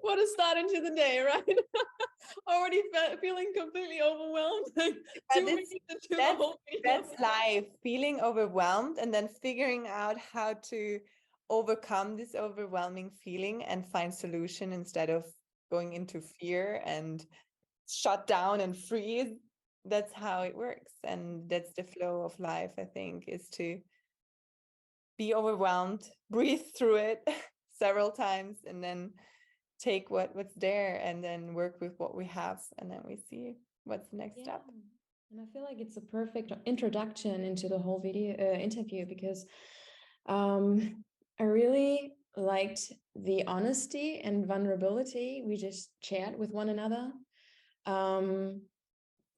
what a start into the day, right? Already feeling completely overwhelmed. That's life, feeling overwhelmed and then figuring out how to overcome this overwhelming feeling and find solution instead of going into fear and shut down and freeze. That's how it works. And that's the flow of life, I think, is to be overwhelmed, breathe through it several times, and then take what's there and then work with what we have. And then we see what's the next step. And I feel like it's a perfect introduction into the whole video interview, because I really liked the honesty and vulnerability we just shared with one another.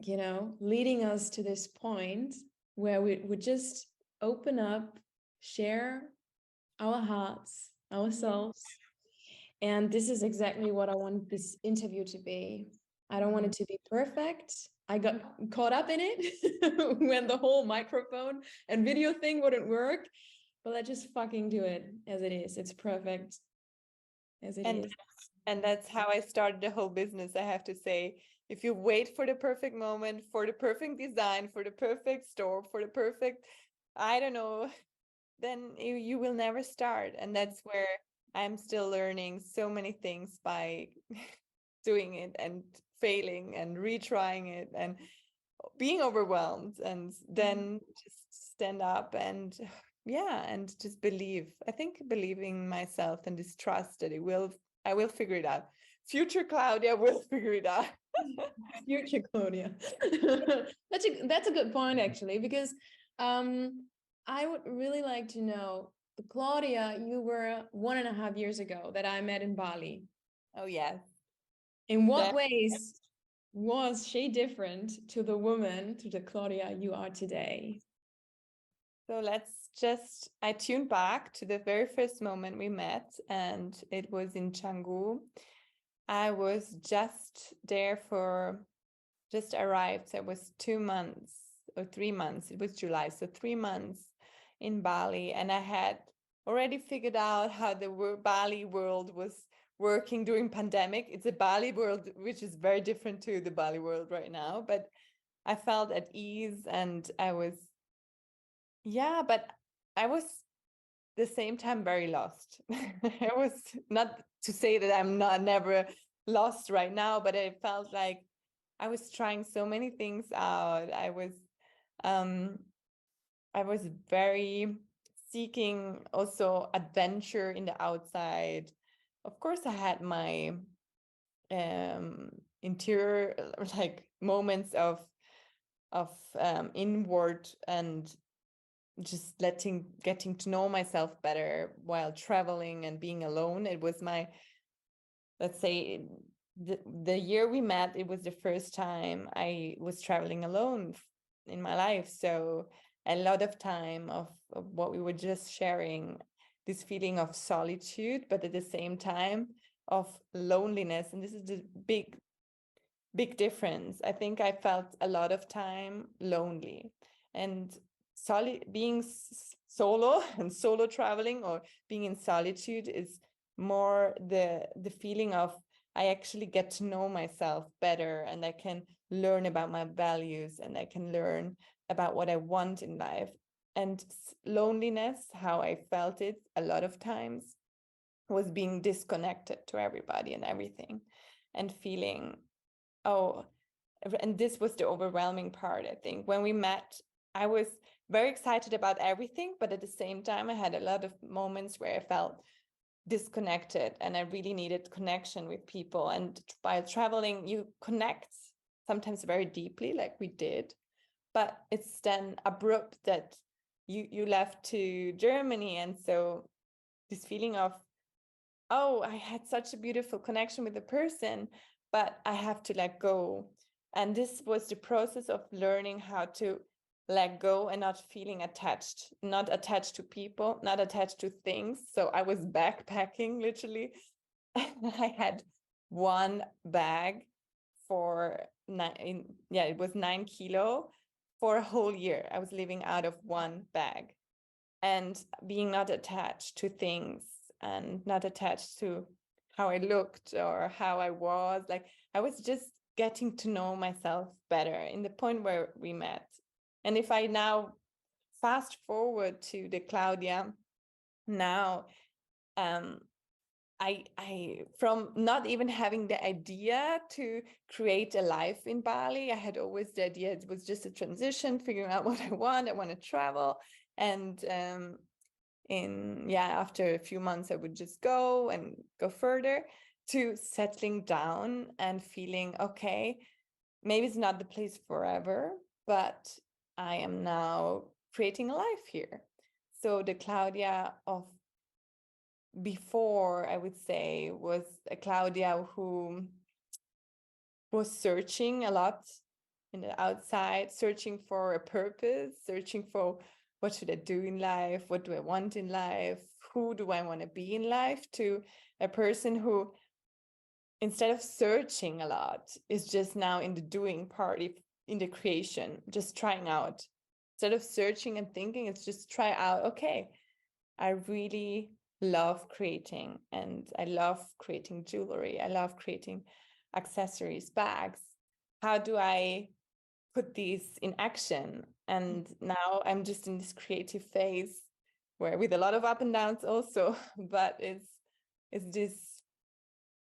You know, leading us to this point where we would just open up, share our hearts, ourselves. And this is exactly what I want this interview to be. I don't want it to be perfect. I got caught up in it when the whole microphone and video thing wouldn't work. But let's just fucking do it as it is. It's perfect as it is. And that's how I started the whole business, I have to say. If you wait for the perfect moment, for the perfect design, for the perfect store, for the perfect, I don't know, then you will never start. And that's where I'm still learning so many things by doing it and failing and retrying it and being overwhelmed, and then just stand up and and just believe. I think believing myself and this trust that I will figure it out. Future Claudia will figure it out. Future Claudia. That's a good point, actually, because I would really like to know, the Claudia you were 1.5 years ago that I met in Bali. Oh, yes. In what ways was she different to the woman, to the Claudia you are today? So I tuned back to the very first moment we met, and it was in Canggu. I was just arrived. So it was 2 months or 3 months. It was July. So 3 months in Bali. And I had already figured out how the Bali world was working during pandemic. It's a Bali world, which is very different to the Bali world right now. But I felt at ease, and but I was the same time very lost. I was, not to say that I'm never lost right now, but I felt like I was trying so many things out. I was very seeking also adventure in the outside. Of course, I had my interior like moments of inward and just getting to know myself better while traveling and being alone. It was let's say the year we met, it was the first time I was traveling alone in my life. So a lot of time of what we were just sharing, this feeling of solitude, but at the same time of loneliness. And this is the big difference. I think I felt a lot of time lonely, and being solo and solo traveling or being in solitude is more the feeling of I actually get to know myself better, and I can learn about my values, and I can learn about what I want in life. And loneliness, how I felt it a lot of times, was being disconnected to everybody and everything, and feeling, and this was the overwhelming part. I think when we met, I was very excited about everything, but at the same time, I had a lot of moments where I felt disconnected, and I really needed connection with people. And while traveling, you connect sometimes very deeply, like we did, but it's then abrupt that you left to Germany. And so this feeling of, I had such a beautiful connection with the person, but I have to let go. And this was the process of learning how to let go and not feeling attached, not attached to people, not attached to things. So I was backpacking, literally. I had one bag for it was 9 kilo for a whole year. I was living out of one bag, and being not attached to things and not attached to how I looked or how I was. Like I was just getting to know myself better in the point where we met. And if I now fast forward to the Claudia now, I from not even having the idea to create a life in Bali, I had always the idea it was just a transition, figuring out what I want to travel. And after a few months I would just go further, to settling down and feeling okay, maybe it's not the place forever, but I am now creating a life here. So the Claudia of before, I would say, was a Claudia who was searching a lot in the outside, searching for a purpose, searching for what should I do in life? What do I want in life? Who do I want to be in life? To a person who, instead of searching a lot, is just now in the doing part, in the creation, just trying out. Instead of searching and thinking, it's just try out. Okay, I really love creating, and I love creating jewelry. I love creating accessories, bags. How do I put these in action? And now I'm just in this creative phase where, with a lot of up and downs also, but it's this,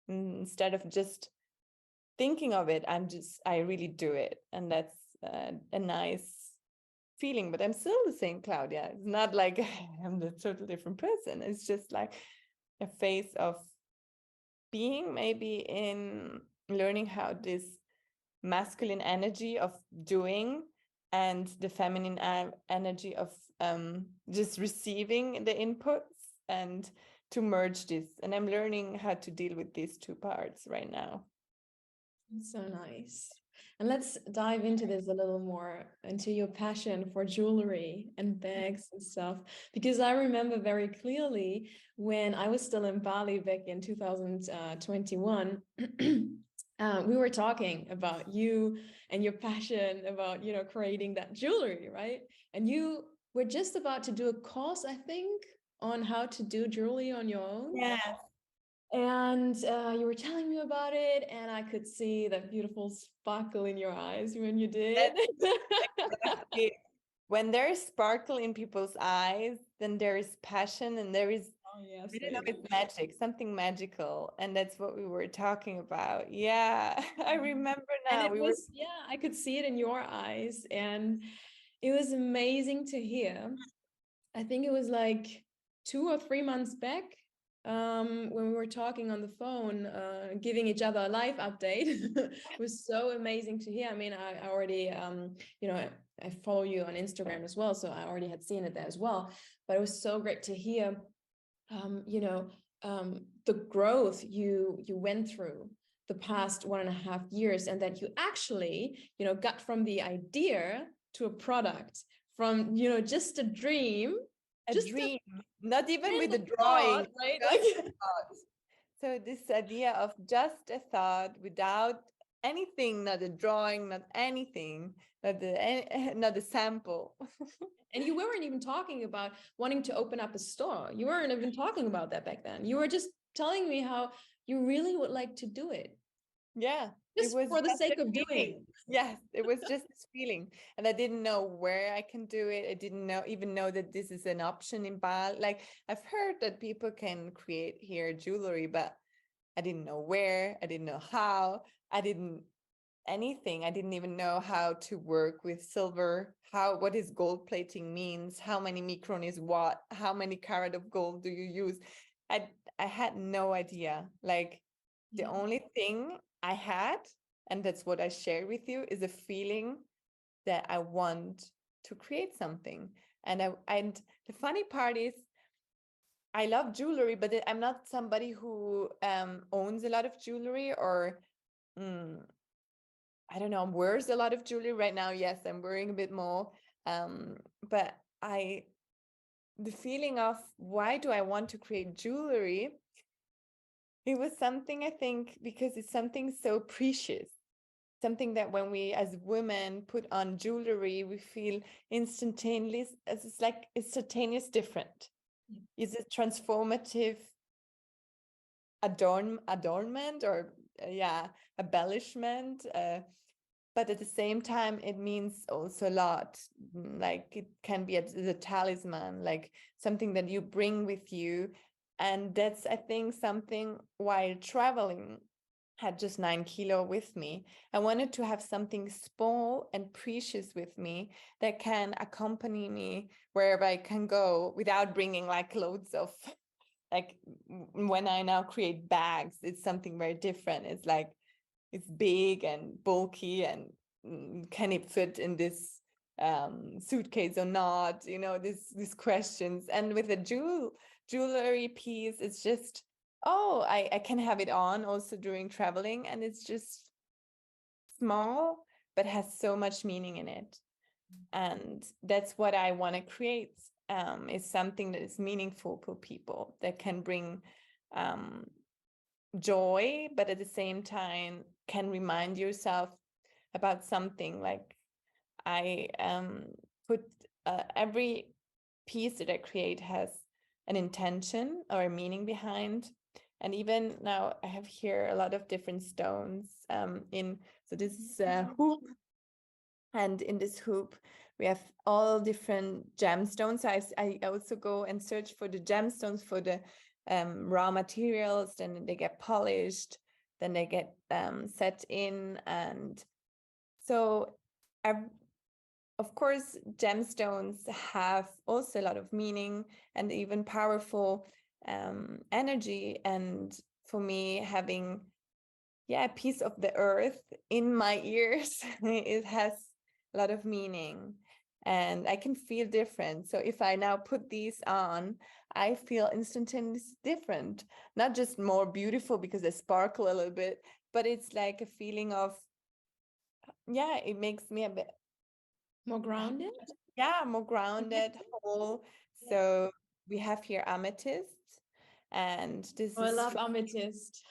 instead of just thinking of it, I really do it. And that's a nice feeling. But I'm still the same Claudia. It's not like I'm the total different person. It's just like a phase of being, maybe in learning how this masculine energy of doing and the feminine energy of just receiving the inputs, and to merge this. And I'm learning how to deal with these two parts right now. So nice. And let's dive into this a little more, into your passion for jewelry and bags and stuff. Because I remember very clearly when I was still in Bali back in 2021, we were talking about you and your passion about, creating that jewelry, right? And you were just about to do a course, I think, on how to do jewelry on your own. Yeah. And you were telling me about it, and I could see that beautiful sparkle in your eyes when you did. Exactly. When there is sparkle in people's eyes, then there is passion, and there is, Yes, I don't know, it's magic, something magical. And that's what we were talking about. Yeah, I remember now. And it was, I could see it in your eyes, and it was amazing to hear. I think it was like 2 or 3 months back, when we were talking on the phone, giving each other a live update. It was so amazing to hear. I mean, I already, I follow you on Instagram as well, so I already had seen it there as well. But it was so great to hear, the growth you went through the past 1.5 years, and that you actually, got from the idea to a product, from, just a dream. Not even with the drawing, thought, right? Like, so this idea of just a thought without anything, not a drawing, not anything, not a sample. and you weren't even talking about wanting to open up a store. You weren't even talking about that back then. You were just telling me how you really would like to do it. Yeah, Just it was for the just sake a of doing feeling. it. Yes, it was just this feeling, and I didn't know where I can do it. I didn't even know that this is an option in Bali. Like, I've heard that people can create here jewelry, but I didn't know where. I didn't know how. I didn't anything. I didn't even know how to work with silver, what is gold plating means, how many micron is what, how many carat of gold do you use. I had no idea. Like, the only thing I had, and that's what I share with you, is a feeling that I want to create something. And the funny part is, I love jewelry, but I'm not somebody who owns a lot of jewelry, or I don't know, wears a lot of jewelry right now. Yes, I'm wearing a bit more. But the feeling of, why do I want to create jewelry? It was something, I think, because it's something so precious, something that when we as women put on jewelry, we feel instantaneous, as it's like instantaneous different. It's a transformative adornment or embellishment, but at the same time it means also a lot. Like it can be the talisman, like something that you bring with you. And that's, I think, something while traveling, had just 9 kilo with me. I wanted to have something small and precious with me that can accompany me wherever I can go without bringing like loads of, like when I now create bags, it's something very different. It's like, it's big and bulky, and can it fit in this suitcase or not? You know, these questions. And with a jewelry piece, it's just, oh, I can have it on also during traveling, and it's just small but has so much meaning in it. And that's what I want to create, is something that is meaningful for people, that can bring joy, but at the same time can remind yourself about something. Like I put every piece that I create has an intention or a meaning behind. And even now I have here a lot of different stones so this is a hoop, and in this hoop we have all different gemstones. So I also go and search for the gemstones, for the raw materials, then they get polished, then they get set in. And so of course gemstones have also a lot of meaning and even powerful energy. And for me, having a piece of the earth in my ears, it has a lot of meaning, and I can feel different. So if I now put these on, I feel instantaneously different, not just more beautiful because they sparkle a little bit, but it's like a feeling of, it makes me a bit more grounded. More grounded, whole. So we have here amethyst, and this I is love amethyst.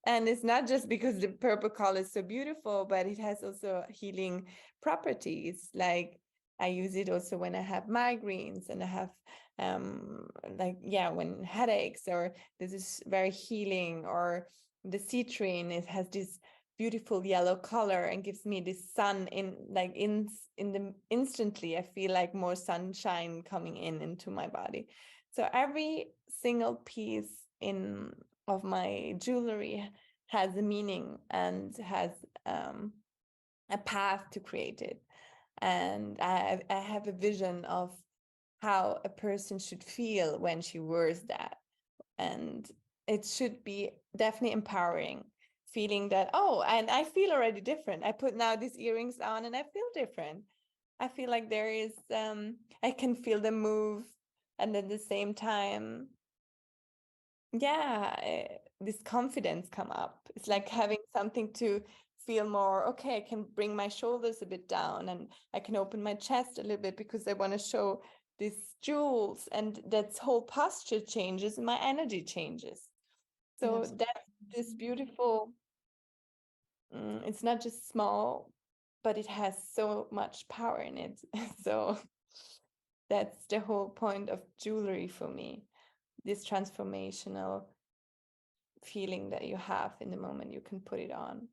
and it's not just because the purple color is so beautiful, but it has also healing properties. Like I use it also when I have migraines, and I have when headaches, or this is very healing. Or the citrine, it has this beautiful yellow color and gives me this sun in the instantly I feel like more sunshine coming into my body. So every single piece of my jewelry has a meaning and has a path to create it. And I have a vision of how a person should feel when she wears that. And it should be definitely empowering, feeling that, and I feel already different. I put now these earrings on and I feel different. I feel like there is, I can feel them move. And at the same time, this confidence come up. It's like having something to feel more, okay, I can bring my shoulders a bit down, and I can open my chest a little bit because I want to show these jewels, and that whole posture changes and my energy changes. So that's this beautiful, it's not just small, but it has so much power in it. So that's the whole point of jewelry for me, this transformational feeling that you have in the moment you can put it on.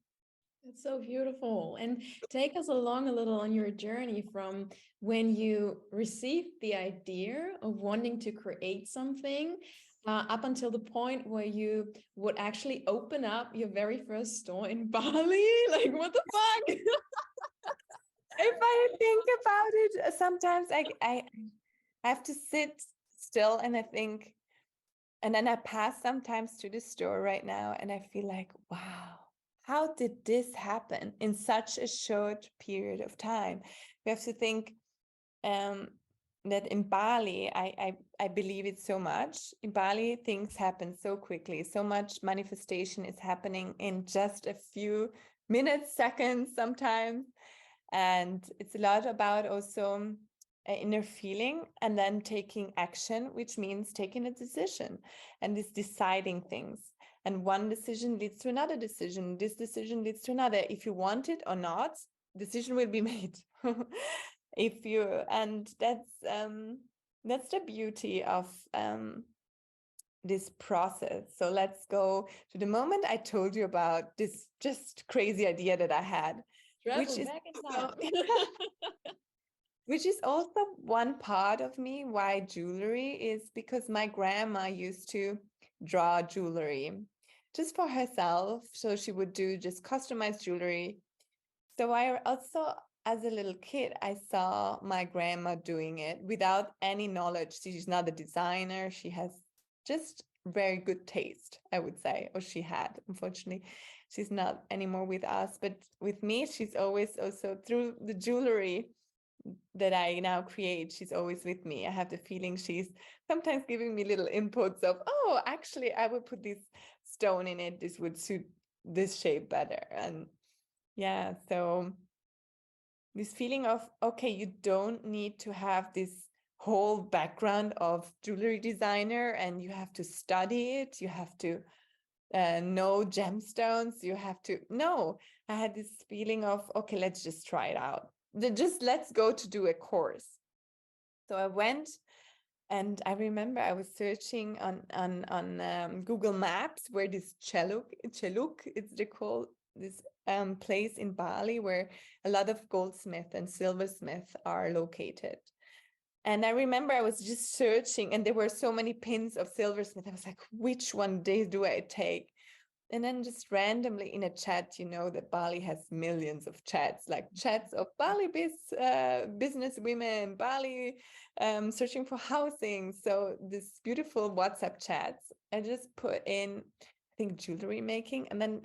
It's so beautiful. And take us along a little on your journey from when you received the idea of wanting to create something up until the point where you would actually open up your very first store in Bali. Like, what the fuck? If I think about it, sometimes I have to sit still and I think, and then I pass sometimes to the store right now and I feel like, wow, how did this happen in such a short period of time? We have to think that in Bali, I believe it so much. In Bali, things happen so quickly. So much manifestation is happening in just a few minutes, seconds sometimes. And it's a lot about also inner feeling and then taking action, which means taking a decision and this deciding things. And one decision leads to another decision. This decision leads to another. If you want it or not, decision will be made. And that's the beauty of this process. So let's go to the moment I told you about this just crazy idea that I had, Travel back in time. which is also one part of me why jewelry is because my grandma used to draw jewelry just for herself. So she would do just customized jewelry. So I also, as a little kid, I saw my grandma doing it without any knowledge. She's not a designer. She has just very good taste, I would say, or she had. Unfortunately, she's not anymore with us. But with me, she's always also through the jewelry that I now create, she's always with me. I have the feeling she's sometimes giving me little inputs of, oh, actually, I would put this stone in it. This would suit this shape better. And yeah, so this feeling of, okay, you don't need to have this whole background of jewelry designer and you have to study it. You have to know gemstones. You have to, no, I had this feeling of, okay, let's just try it out. Just let's go to do a course. So I went, and I remember I was searching on Google Maps where this Celuk, it's the called this place in Bali where a lot of goldsmith and silversmith are located. And I remember I was just searching, and there were so many pins of silversmith. I was like, which one day do I take? And then just randomly in a chat, you know, that Bali has millions of chats, like chats of Bali business women, Bali searching for housing. So this beautiful WhatsApp chats, I just put in, I think, jewelry making, and then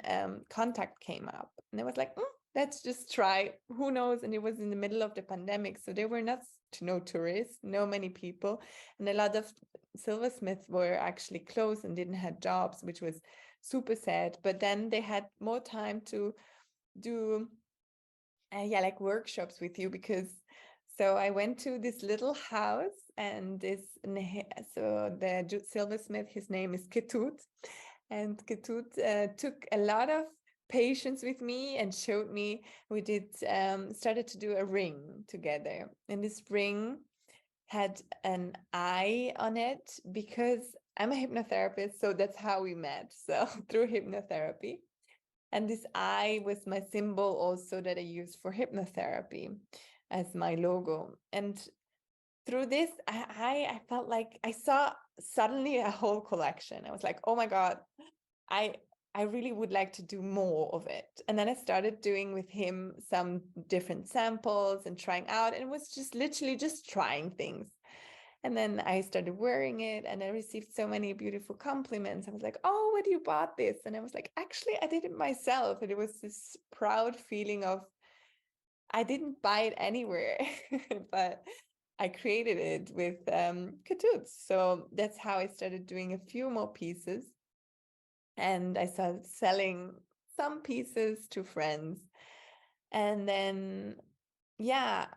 contact came up. And I was like, let's just try. Who knows? And it was in the middle of the pandemic. So there were no tourists, no many people. And a lot of silversmiths were actually closed and didn't have jobs, which was super sad. But then they had more time to do like workshops with you, because so I went to this little house, and so the silversmith, his name is Ketut, and Ketut took a lot of patience with me and showed me. We did started to do a ring together, and this ring had an eye on it because I'm a hypnotherapist, so that's how we met. So through hypnotherapy. And this eye was my symbol also that I use for hypnotherapy as my logo. And through this, I felt like I saw suddenly a whole collection. I was like, oh my God, I I really would like to do more of it. And then I started doing with him some different samples and trying out, and it was just literally just trying things. And then I started wearing it, and I received so many beautiful compliments. I was like, oh, where do you bought this? And I was like, actually, I did it myself. And it was this proud feeling of, I didn't buy it anywhere, but I created it with Katuts. So that's how I started doing a few more pieces. And I started selling some pieces to friends. And then, yeah,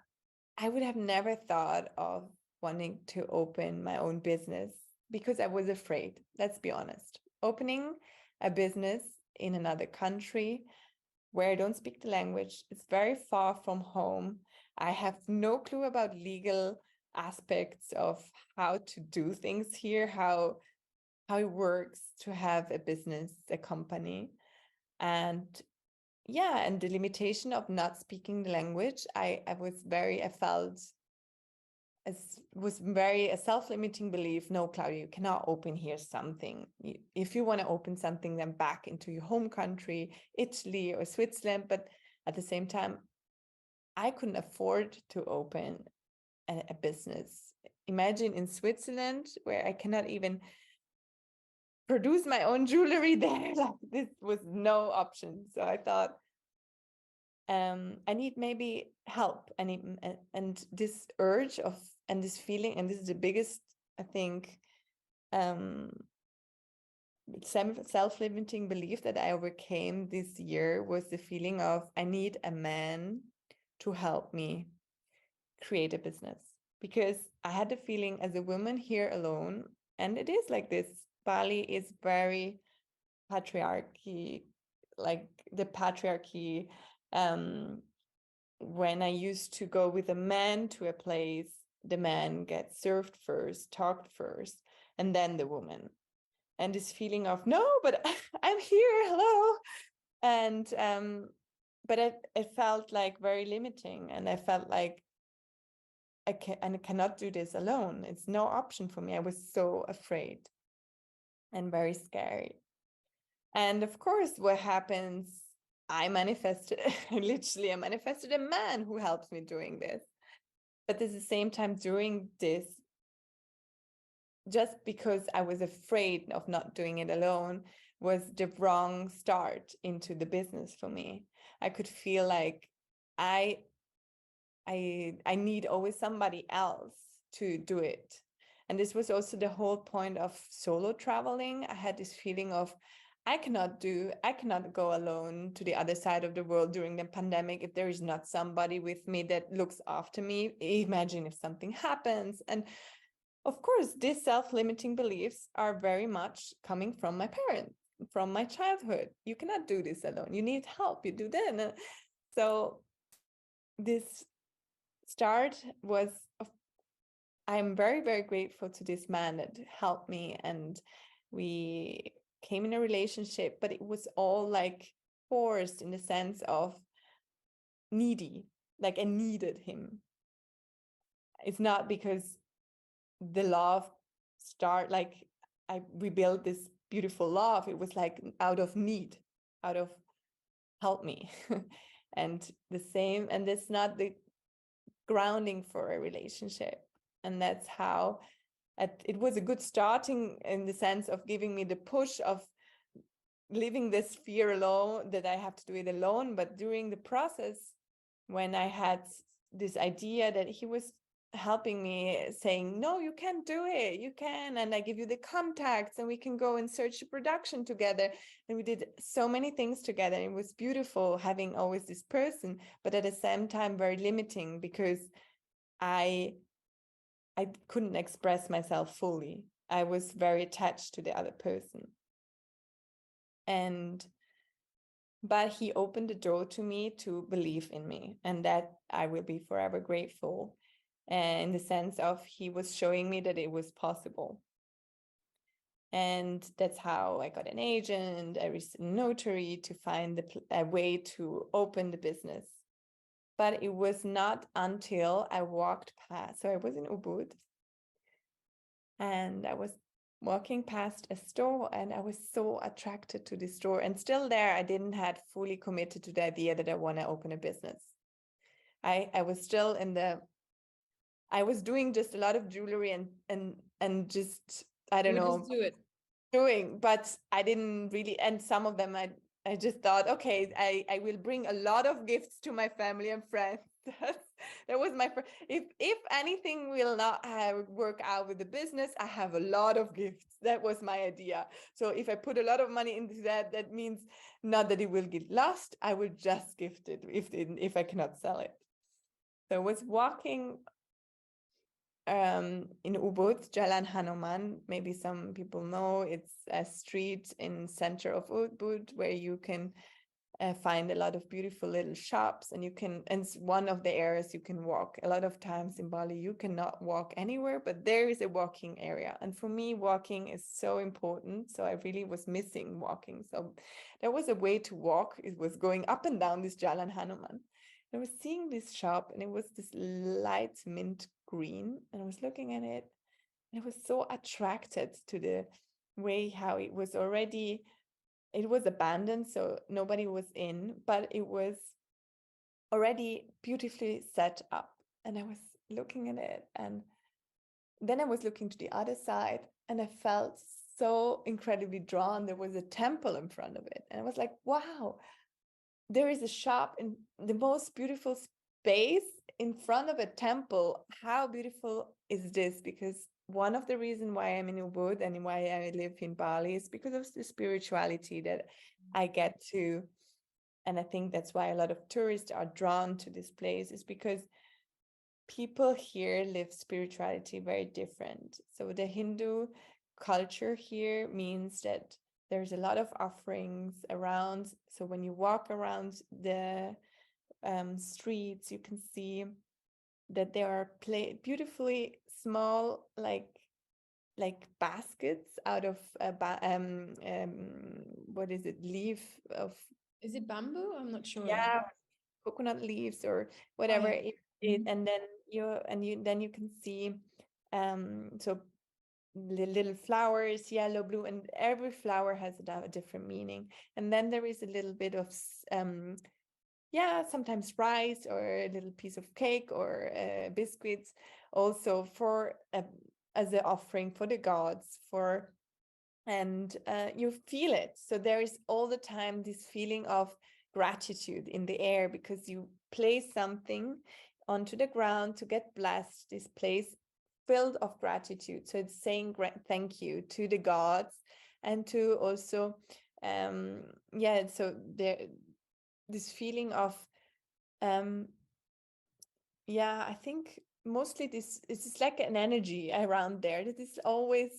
I would have never thought of wanting to open my own business because I was afraid. Let's be honest. Opening a business in another country where I don't speak the language, it's very far from home. I have no clue about legal aspects of how to do things here, how it works to have a business, a company. And yeah, and the limitation of not speaking the language, I felt as was very a self-limiting belief. No, Claudia, you cannot open here something. If you want to open something, then back into your home country, Italy or Switzerland. But at the same time, I couldn't afford to open a business. Imagine in Switzerland, where I cannot even produce my own jewelry there. Like, this was no option. So I thought, I need maybe help. I need, and this urge of, and this feeling, and this is the biggest, I think, self-limiting belief that I overcame this year was the feeling of, I need a man to help me create a business. Because I had the feeling as a woman here alone, and it is like this, Bali is very patriarchy, like the patriarchy. When I used to go with a man to a place, the man gets served first, talked first, and then the woman. and this feeling of, no, but I'm here, hello. And but it felt like very limiting, and I felt like I cannot do this alone. It's no option for me. I was so afraid and very scary. And of course, what happens, I manifested, literally, I manifested a man who helps me doing this. But at the same time, during this, just because I was afraid of not doing it alone, was the wrong start into the business for me. I could feel like I need always somebody else to do it. And this was also the whole point of solo traveling. I had this feeling of, I cannot go alone to the other side of the world during the pandemic if there is not somebody with me that looks after me. Imagine if something happens. And of course, these self-limiting beliefs are very much coming from my parents, from my childhood. You cannot do this alone. You need help. You do that. So this start was, I'm very, very grateful to this man that helped me, and we came in a relationship, but it was all like forced in the sense of needy, like I needed him. It's not because the love we built this beautiful love. It was like out of need, out of help me. And the same, and it's not the grounding for a relationship. And that's how it was a good starting, in the sense of giving me the push of living this fear alone, that I have to do it alone. But during the process, when I had this idea that he was helping me, saying, no, you can do it, you can, and I give you the contacts and we can go and search the production together. And we did so many things together. It was beautiful having always this person, but at the same time very limiting, because I couldn't express myself fully. I was very attached to the other person. But he opened the door to me to believe in me, and that I will be forever grateful. And in the sense of, he was showing me that it was possible. And that's how I got an agent, I received a notary to find a way to open the business. But it was not until I walked past, so I was in Ubud, and I was walking past a store, and I was so attracted to this store. And still there, I didn't had fully committed to the idea that I want to open a business. I was still I was doing just a lot of jewelry and just, I don't know, just do it. but I didn't really, and some of them I just thought, okay, I will bring a lot of gifts to my family and friends. That was my first. If anything will not work out with the business, I have a lot of gifts. That was my idea. So if I put a lot of money into that, that means not that it will get lost. I will just gift it if I cannot sell it. So I was walking in Ubud, Jalan Hanuman. Maybe some people know, it's a street in center of Ubud where you can find a lot of beautiful little shops, and it's one of the areas you can walk. A lot of times in Bali, you cannot walk anywhere, but there is a walking area. And for me, walking is so important. So I really was missing walking. So there was a way to walk. It was going up and down this Jalan Hanuman. I was seeing this shop, and it was this light mint green, and I was looking at it, and I was so attracted to the way how it was abandoned, so nobody was in, but it was already beautifully set up. And I was looking at it, and then I was looking to the other side, and I felt so incredibly drawn. There was a temple in front of it, and I was like, wow, there is a shop in the most beautiful space in front of a temple. How beautiful is this? Because one of the reasons why I'm in Ubud and why I live in Bali is because of the spirituality that I get to. And I think that's why a lot of tourists are drawn to this place, is because people here live spirituality very different. So the Hindu culture here means that there's a lot of offerings around. So when you walk around the streets, you can see that there are beautifully small, like like baskets out of what is it, leaf of, Is it bamboo? I'm not sure. yeah, coconut leaves or Oh, whatever yeah. it, and then you can see so little flowers, yellow, blue, and every flower has a different meaning. And then there is a little bit of yeah, sometimes rice or a little piece of cake or biscuits, also for as an offering for the gods, for, and you feel it. So there is all the time this feeling of gratitude in the air, because you place something onto the ground to get blessed, this place filled of gratitude. So it's saying thank you to the gods, and to also yeah, so there, this feeling of um yeah, I think mostly this is like an energy around there that is always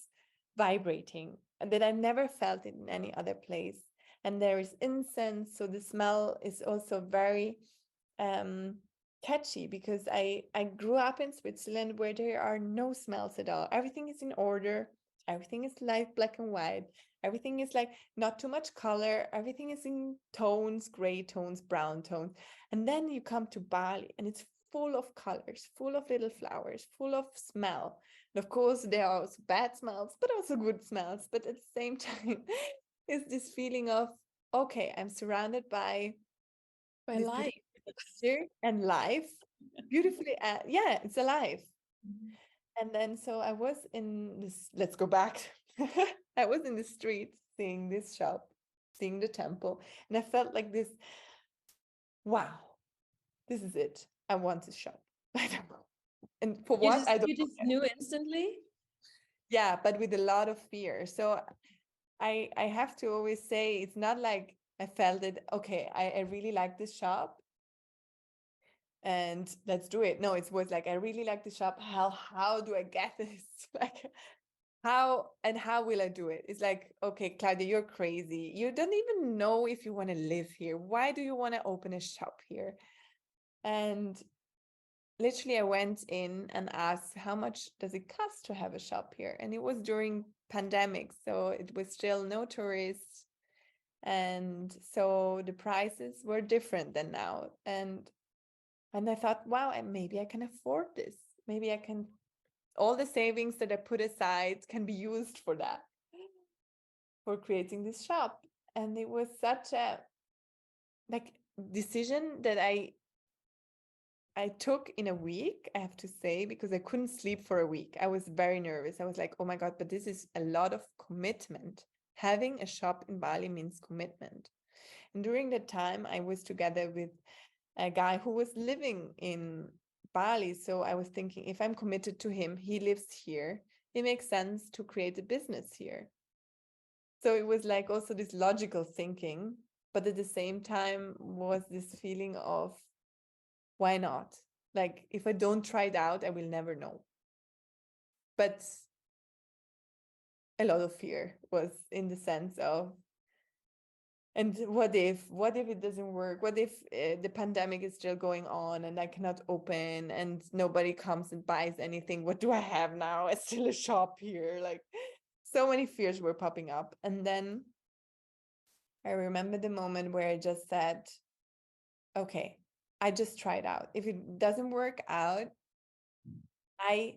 vibrating, and that I never felt in any other place. And there is incense, so the smell is also very um catchy, because I grew up in Switzerland where there are no smells at all. Everything is in order, everything is light black and white, everything is like not too much color, everything is in tones, gray tones, brown tones. And then you come to Bali and it's full of colors, full of little flowers, full of smell. And of course, there are also bad smells, but also good smells. But at the same time, is this feeling of, okay, I'm surrounded by By this life. beautiful nature and life. Beautifully, yeah, it's alive. Mhm. And then so I was in this, let's go back. I was in the street seeing this shop, seeing the temple, and I felt like this, wow, this is it. I want this shop. I don't know. And for what? I don't You know. just knew instantly? Yeah, but with a lot of fear. So I have to always say it's not like I felt it, okay, I really like this shop and let's do it. No, it was like I really like the shop. How do I get this? Like how will I do it? It's like, okay, Claudia, you're crazy. You don't even know if you want to live here. Why do you want to open a shop here? And literally I went in and asked, how much does it cost to have a shop here? And it was during pandemic, so it was still no tourists. And so the prices were different than now. And I thought, wow, maybe I can afford this. Maybe I can, all the savings that I put aside can be used for that, for creating this shop. And it was such a like decision that I took in a week, I have to say, because I couldn't sleep for a week. I was very nervous. I was like, oh my God, but this is a lot of commitment. Having a shop in Bali means commitment. And during that time, I was together with a guy who was living in Bali. So I was thinking, if I'm committed to him, he lives here, it makes sense to create a business here. So it was like also this logical thinking, but at the same time was this feeling of, why not? Like, if I don't try it out, I will never know. But a lot of fear was in the sense of, and what if it doesn't work? What if the pandemic is still going on and I cannot open and nobody comes and buys anything? What do I have now? It's still a shop here. Like, so many fears were popping up. And then I remember the moment where I just said, okay, I just try it out. If it doesn't work out, I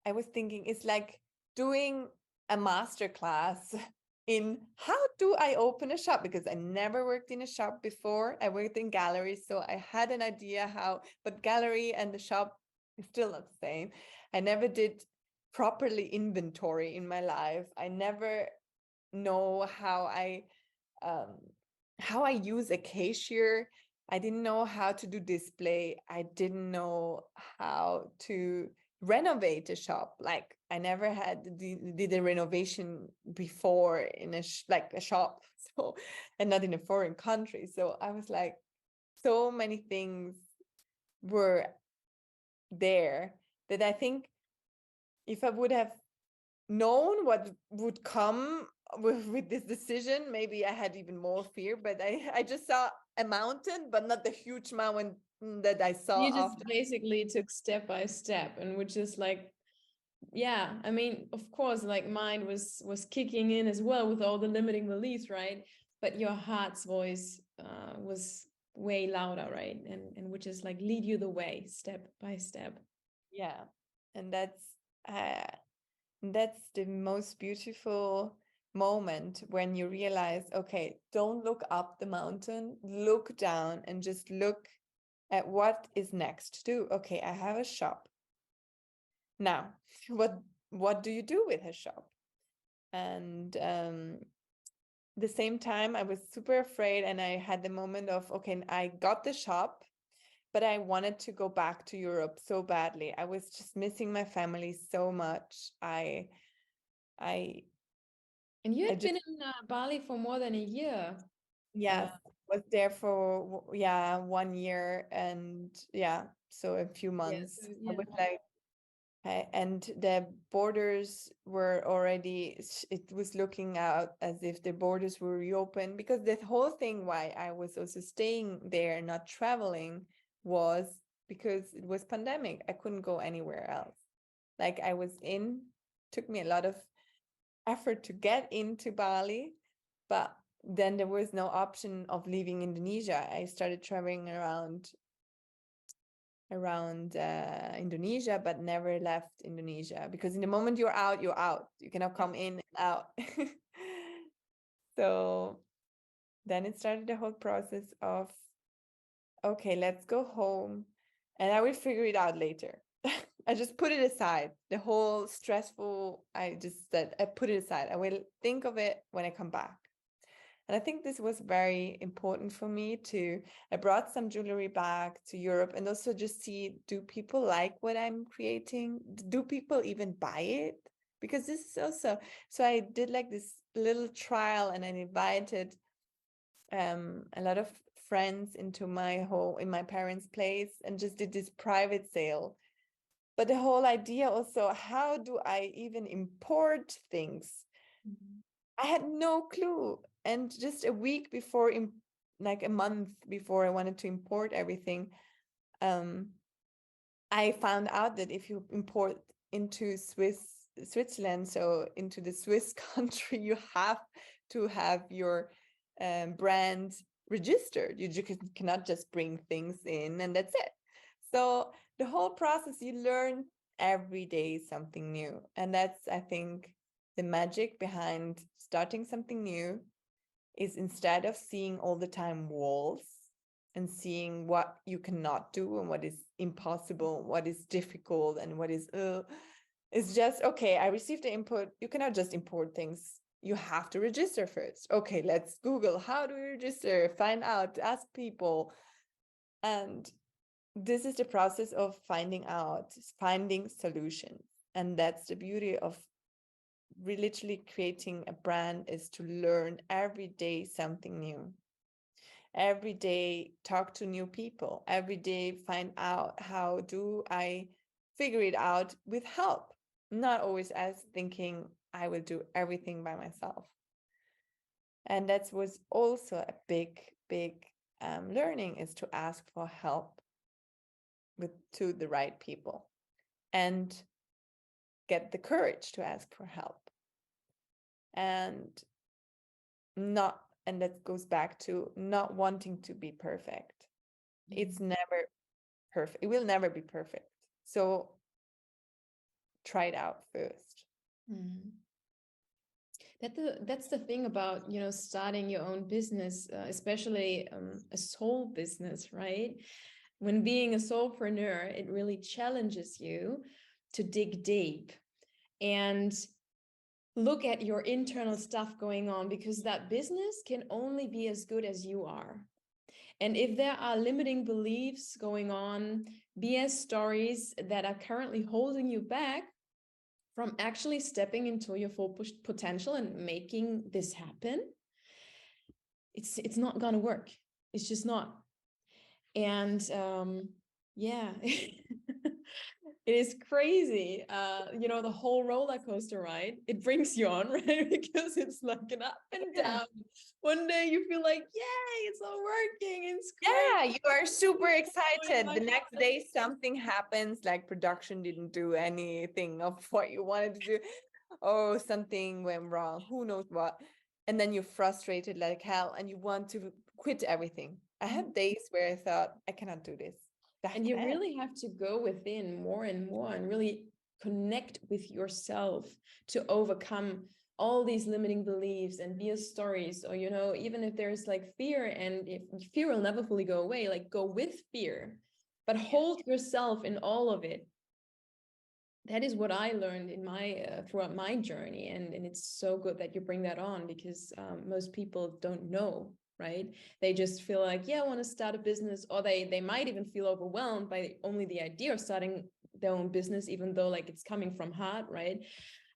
I was thinking it's like doing a master class in how do I open a shop, because I never worked in a shop before. I worked in galleries, so I had an idea how, but gallery and the shop is still not the same. I never did properly inventory in my life. I never know um, how I use a cashier. I didn't know how to do display. I didn't know how to renovate a shop. Like I never did a renovation before in like a shop, so, and not in a foreign country. So I was like, so many things were there that I think if I would have known what would come with this decision, maybe I had even more fear. But I just saw a mountain, but not the huge mountain that I saw You just after. basically took step by step and which is like yeah, I mean, of course, like mine was kicking in as well with all the limiting beliefs, right? But your heart's voice was way louder, right? And which is like lead you the way step by step. Yeah. And uh, that's the most beautiful moment when you realize, okay, don't look up the mountain, look down and just look at what is next to do. Okay, I have a shop. Now, what do you do with a shop? And the same time, I was super afraid, and I had the moment of, okay, I got the shop, but I wanted to go back to Europe so badly. I was just missing my family so much. I And you I had just been in Bali for more than a year. yes, was there for 1 year, and yeah, so a few Yeah, months. so I yeah. was like, and the borders were already, it was looking out as if the borders were reopened, because the whole thing why I was also staying there, not traveling, was because it was pandemic. I couldn't go anywhere else. Like I was took me a lot of effort to get into Bali, but then there was no option of leaving Indonesia. I started traveling around Indonesia, but never left Indonesia, because in the moment you're out, you're out. You cannot come in and out. So then it started the whole process of, okay, let's go home and I will figure it out later. I just put it aside. The whole stressful, I just said, I put it aside. I will think of it when I come back. And I think this was very important for me to, I brought some jewelry back to Europe and also just see, do people like what I'm creating? Do people even buy it? Because this is also, so I did like this little trial, and I invited a lot of friends into my home, in my parents' place, and just did this private sale. But the whole idea also, how do I even import things? I had no clue. And just a week before, like a month before I wanted to import everything, um, I found out that if you import into Switzerland, so into the Swiss country, you have to have your brand registered. You cannot just bring things in and that's it. So the whole process, you learn every day something new. And that's, I think, the magic behind starting something new, is instead of seeing all the time walls and seeing what you cannot do and what is impossible, what is difficult and what is, it's just, okay, I received the input. You cannot just import things. You have to register first. Okay, let's Google, how do we register? Find out, ask people. And this is the process of finding out, finding solutions. And that's the beauty of literally creating a brand, is to learn every day something new. Every day talk to new people. Every day find out, how do I figure it out with help? Not always as thinking I will do everything by myself. And that was also a big learning, is to ask for help to the right people, and get the courage to ask for help. And not, and that goes back to not wanting to be perfect. It's never perfect. It will never be perfect. So try it out first. Mm. That's the thing about, you know, starting your own business, especially a soul business, right? When being a soulpreneur, it really challenges you to dig deep and look at your internal stuff going on, because that business can only be as good as you are. And if there are limiting beliefs going on, BS stories that are currently holding you back from actually stepping into your full potential and making this happen, it's not going to work. It's just not. And yeah. It is crazy. You know, the whole roller coaster ride, it brings you on, right? Because it's like an up and down. One day you feel like, yay, it's all working. It's Yeah, great. you are super Oh excited. my The next God. day, something happens, like production didn't do anything of what you wanted to do. Oh, something went wrong. Who knows what? And then you're frustrated like hell and you want to quit everything. I had days where I thought, I cannot do this. Back And you then. really have to go within more and more and really connect with yourself to overcome all these limiting beliefs and these stories. Or, you know, even if there's like fear, and if fear will never fully go away, like go with fear, but hold yourself in all of it. That is what I learned in my throughout my journey, and it's so good that you bring that on, because most people don't know, right? They just feel like, yeah, I want to start a business, or they might even feel overwhelmed by only the idea of starting their own business, even though like it's coming from heart, right?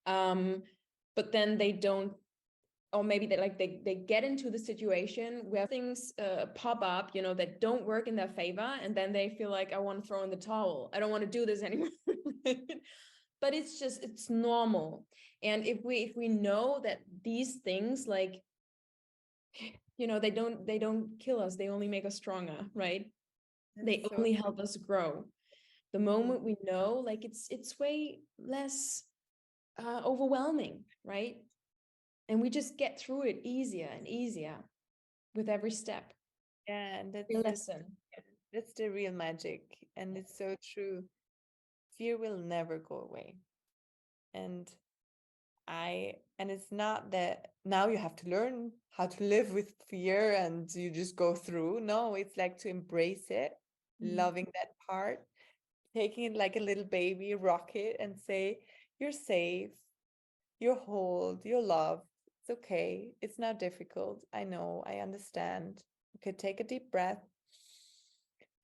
But then they don't, or maybe they get into the situation where things pop up, you know, that don't work in their favor, and then they feel like, I want to throw in the towel, I don't want to do this anymore. But it's just, it's normal. And if we know that these things, like, you know, they don't kill us, they only make us stronger, right? They That's so only help us grow. The moment we know, like, it's way less overwhelming, right? And we just get through it easier and easier with every step. yeah, and A lesson. that's the real magic. And it's so true. Fear will never go away. And and it's not that now you have to learn how to live with fear and you just go through. No, it's like to embrace it, loving that part, taking it like a little baby, rock it and say, you're safe, you're whole, you're loved. It's okay. It's not difficult. I know, I understand. Okay, take a deep breath.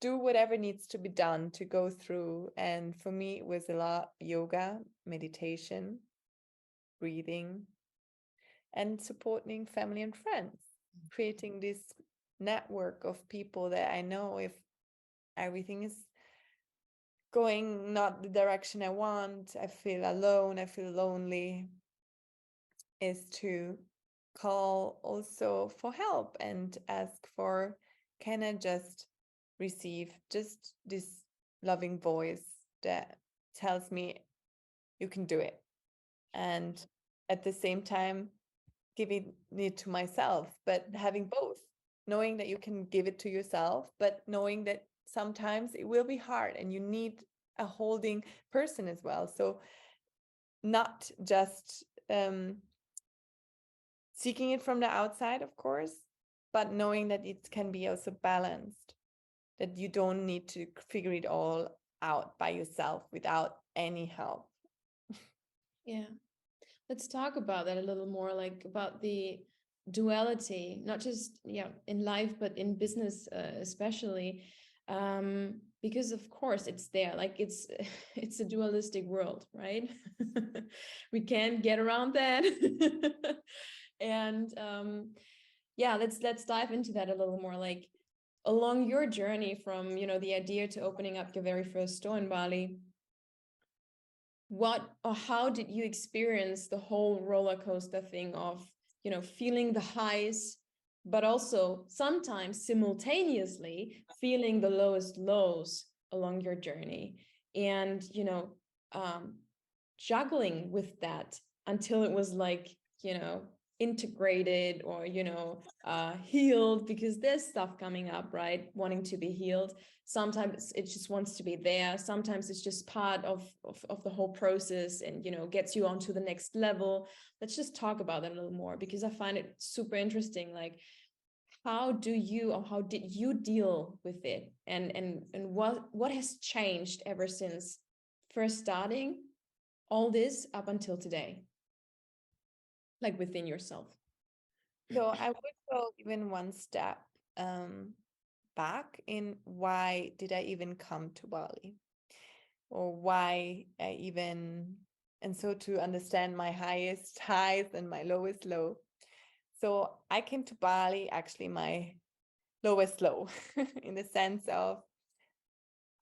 Do whatever needs to be done to go through. And for me, it was a lot yoga, meditation, breathing, and supporting family and friends, creating this network of people that I know if everything is going not the direction I want, I feel alone, I feel lonely, is to call also for help and ask for, can I just receive just this loving voice that tells me you can do it. And at the same time, giving it to myself, but having both, knowing that you can give it to yourself, but knowing that sometimes it will be hard and you need a holding person as well. So not just seeking it from the outside, of course, but knowing that it can be also balanced, that you don't need to figure it all out by yourself without any help. Yeah. Let's talk about that a little more, like about the duality, not just, yeah, in life, but in business, especially, because of course it's there, like it's it's a dualistic world, right? We can't get around that. And yeah, let's dive into that a little more, like along your journey from, you know, the idea to opening up your very first store in Bali. What or how did you experience the whole roller coaster thing of, you know, feeling the highs, but also sometimes simultaneously feeling the lowest lows along your journey, and, you know, um, juggling with that until it was like, you know, integrated, or, you know, healed, because there's stuff coming up, right, wanting to be healed. Sometimes it just wants to be there, sometimes it's just part of the whole process, and, you know, gets you onto the next level. Let's just talk about that a little more, because I find it super interesting, like, how do you, or how did you deal with it, and what has changed ever since first starting all this up until today, like within yourself? So I would go even one step back in why did I even come to Bali, or why I even, and so to understand my highest highs and my lowest low. So I came to Bali actually my lowest low in the sense of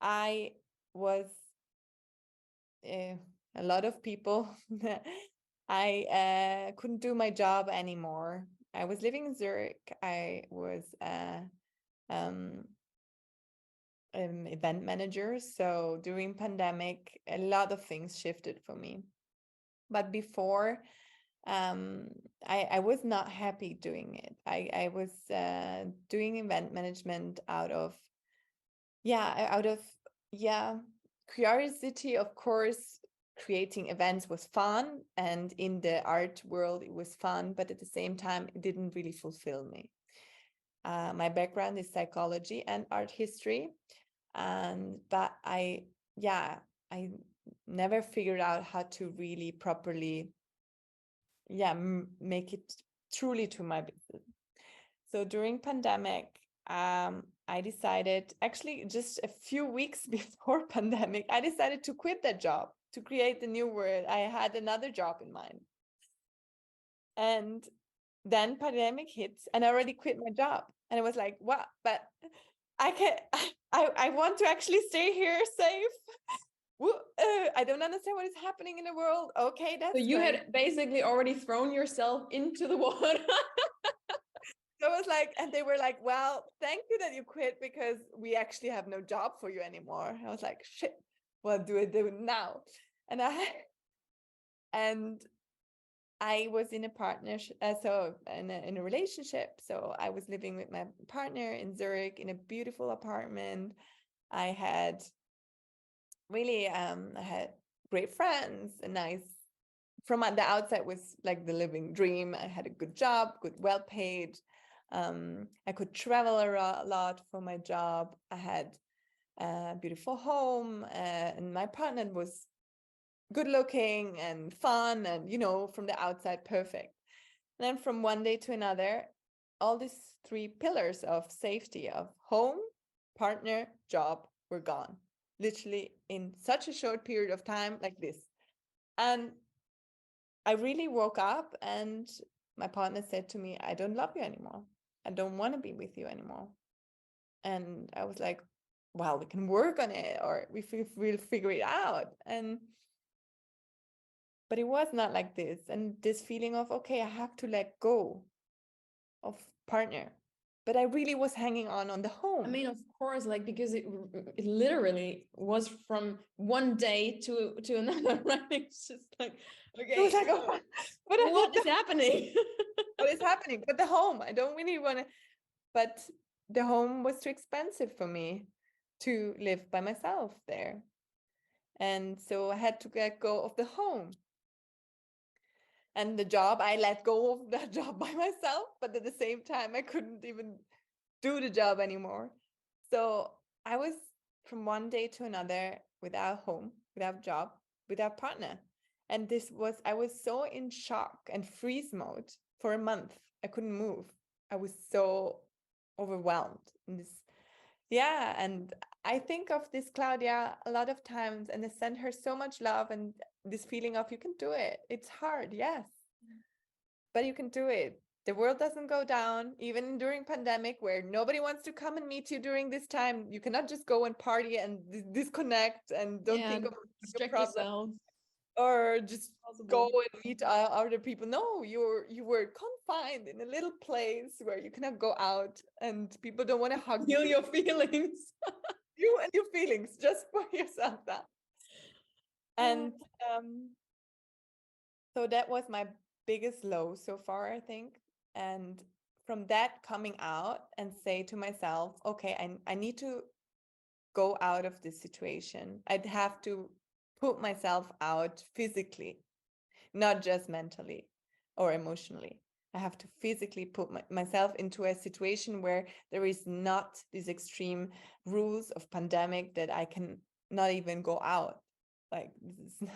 I was a lot of people, I couldn't do my job anymore. I was living in Zurich. I was um, event manager. So during pandemic, a lot of things shifted for me. But before, I was not happy doing it. I was doing event management out of curiosity. Of course, creating events was fun, and in the art world it was fun, but at the same time it didn't really fulfill me. My background is psychology and art history, but I never figured out how to really properly make it truly to my business. So during pandemic, I decided, actually just a few weeks before pandemic, I decided to quit that job to create the new world. I had another job in mind. And then pandemic hits and I already quit my job. And I was like, what? But I want to actually stay here safe. I don't understand what is happening in the world. Okay, that's So you great. had basically already thrown yourself into the water. So I was like, and they were like, well, thank you that you quit because we actually have no job for you anymore. I was like, shit, what do I do now? And I was in a partnership, so in a relationship. So I was living with my partner in Zurich in a beautiful apartment. I had I had great friends, a nice, from the outside was like the living dream. I had a good job, well paid. I could travel a lot for my job. I had a beautiful home, and my partner was good looking and fun, and from the outside perfect. And then from one day to another, all these three pillars of safety of home, partner, job were gone, literally in such a short period of time like this. And I really woke up and my partner said to me, I don't love you anymore. I don't want to be with you anymore. And I was like, well, we can work on it, or we'll figure it out. But it was not like this. And this feeling of, okay, I have to let go of partner. But I really was hanging on the home. I mean, of course, like, because it literally was from one day to another, right? It's just like, okay, it was like, oh, what is happening? What is happening? But the home, I don't really want to, but the home was too expensive for me to live by myself there. And so I had to let go of the home. And the job, I let go of that job by myself, but at the same time, I couldn't even do the job anymore. So I was from one day to another without home, without job, without partner. And I was so in shock and freeze mode for a month. I couldn't move. I was so overwhelmed in this. Yeah. And I think of this Claudia a lot of times, and I send her so much love and this feeling of, you can do it. It's hard, yes, but you can do it. The world doesn't go down, even during pandemic, where nobody wants to come and meet you during this time. You cannot just go and party and disconnect and don't think of your problem, or just go and meet other people. No, you were confined in a little place where you cannot go out, and people don't want to hug Feel your feelings. you and your feelings just for yourself. That and so that was my biggest low so far, I think. And from that, coming out and say to myself, okay, I need to go out of this situation. I'd have to put myself out physically, not just mentally or emotionally. I have to physically put myself into a situation where there is not these extreme rules of pandemic that I can not even go out. Like, this is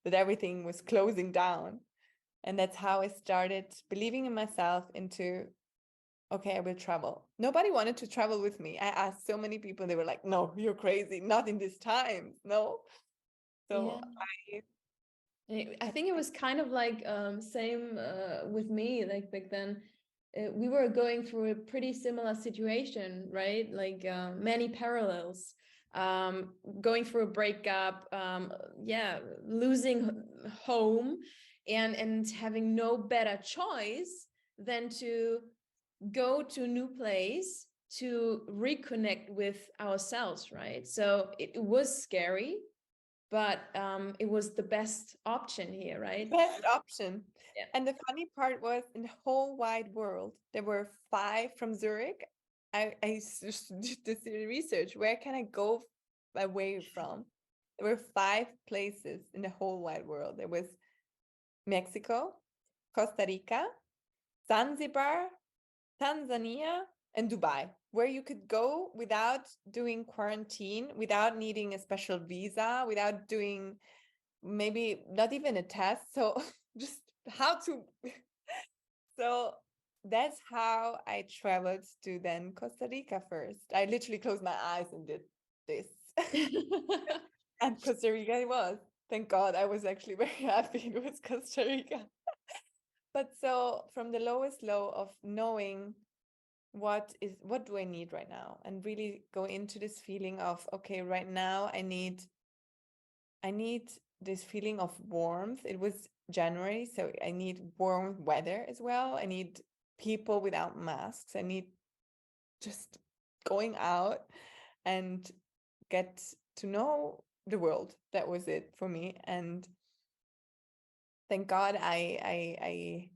that everything was closing down. And that's how I started believing in myself into, okay, I will travel. Nobody wanted to travel with me. I asked so many people, they were like, no, you're crazy. Not in this time. No. So I think it was kind of like same with me. Like back then, we were going through a pretty similar situation, right? Like many parallels. going through a breakup, losing home, and having no better choice than to go to a new place to reconnect with ourselves, right? So it was scary, but it was the best option here, right? Best option. Yeah. And the funny part was, in the whole wide world, there were 5 from Zurich. I did this research. Where can I go away from? There were 5 places in the whole wide world. There was Mexico, Costa Rica, Zanzibar, Tanzania, and Dubai, where you could go without doing quarantine, without needing a special visa, without doing maybe not even a test. So just how to. So that's how I traveled to then Costa Rica first. I literally closed my eyes and did this. And Costa Rica it was. Thank God, I was actually very happy it was Costa Rica. But so from the lowest low of knowing what do I need right now, and really go into this feeling of, okay, right now I need this feeling of warmth. It was January, so I need warm weather as well. I need people without masks. I need just going out and get to know the world. That was it for me. And thank God I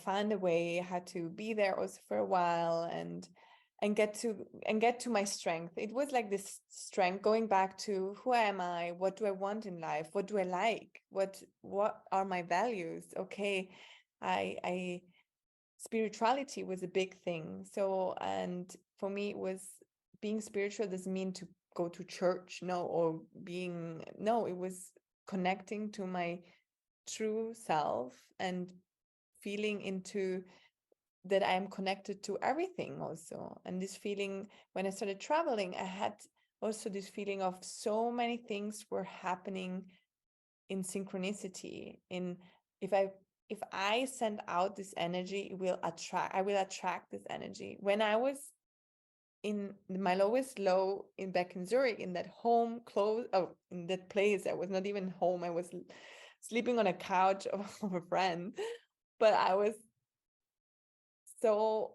found a way how to be there also for a while and get to my strength. It was like this strength, going back to who am I, what do I want in life, what do I like, what are my values. Okay, I spirituality was a big thing. So, and for me it was, being spiritual doesn't mean to go to church, it was connecting to my true self and feeling into that I'm connected to everything also. And this feeling, when I started traveling, I had also this feeling of so many things were happening in synchronicity. If I send out this energy, I will attract this energy. When I was in my lowest low back in Zurich, in that in that place, I was not even home. I was sleeping on a couch of a friend, but I was so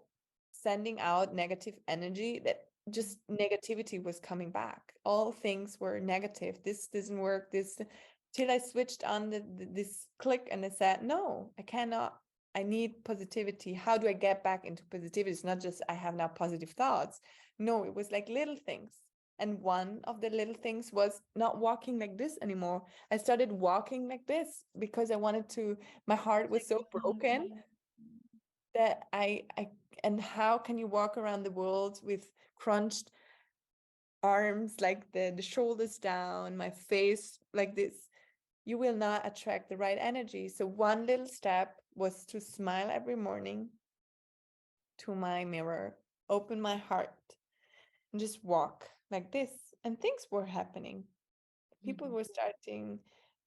sending out negative energy that just negativity was coming back. All things were negative. This doesn't work. This, till I switched on this click and I said, no, I cannot. I need positivity. How do I get back into positivity? It's not just I have now positive thoughts. No, it was like little things. And one of the little things was not walking like this anymore. I started walking like this because I wanted to, my heart was so broken that and how can you walk around the world with crunched arms, like the shoulders down, my face like this? You will not attract the right energy. So one little step was to smile every morning to my mirror, open my heart, and just walk like this. And things were happening. People were starting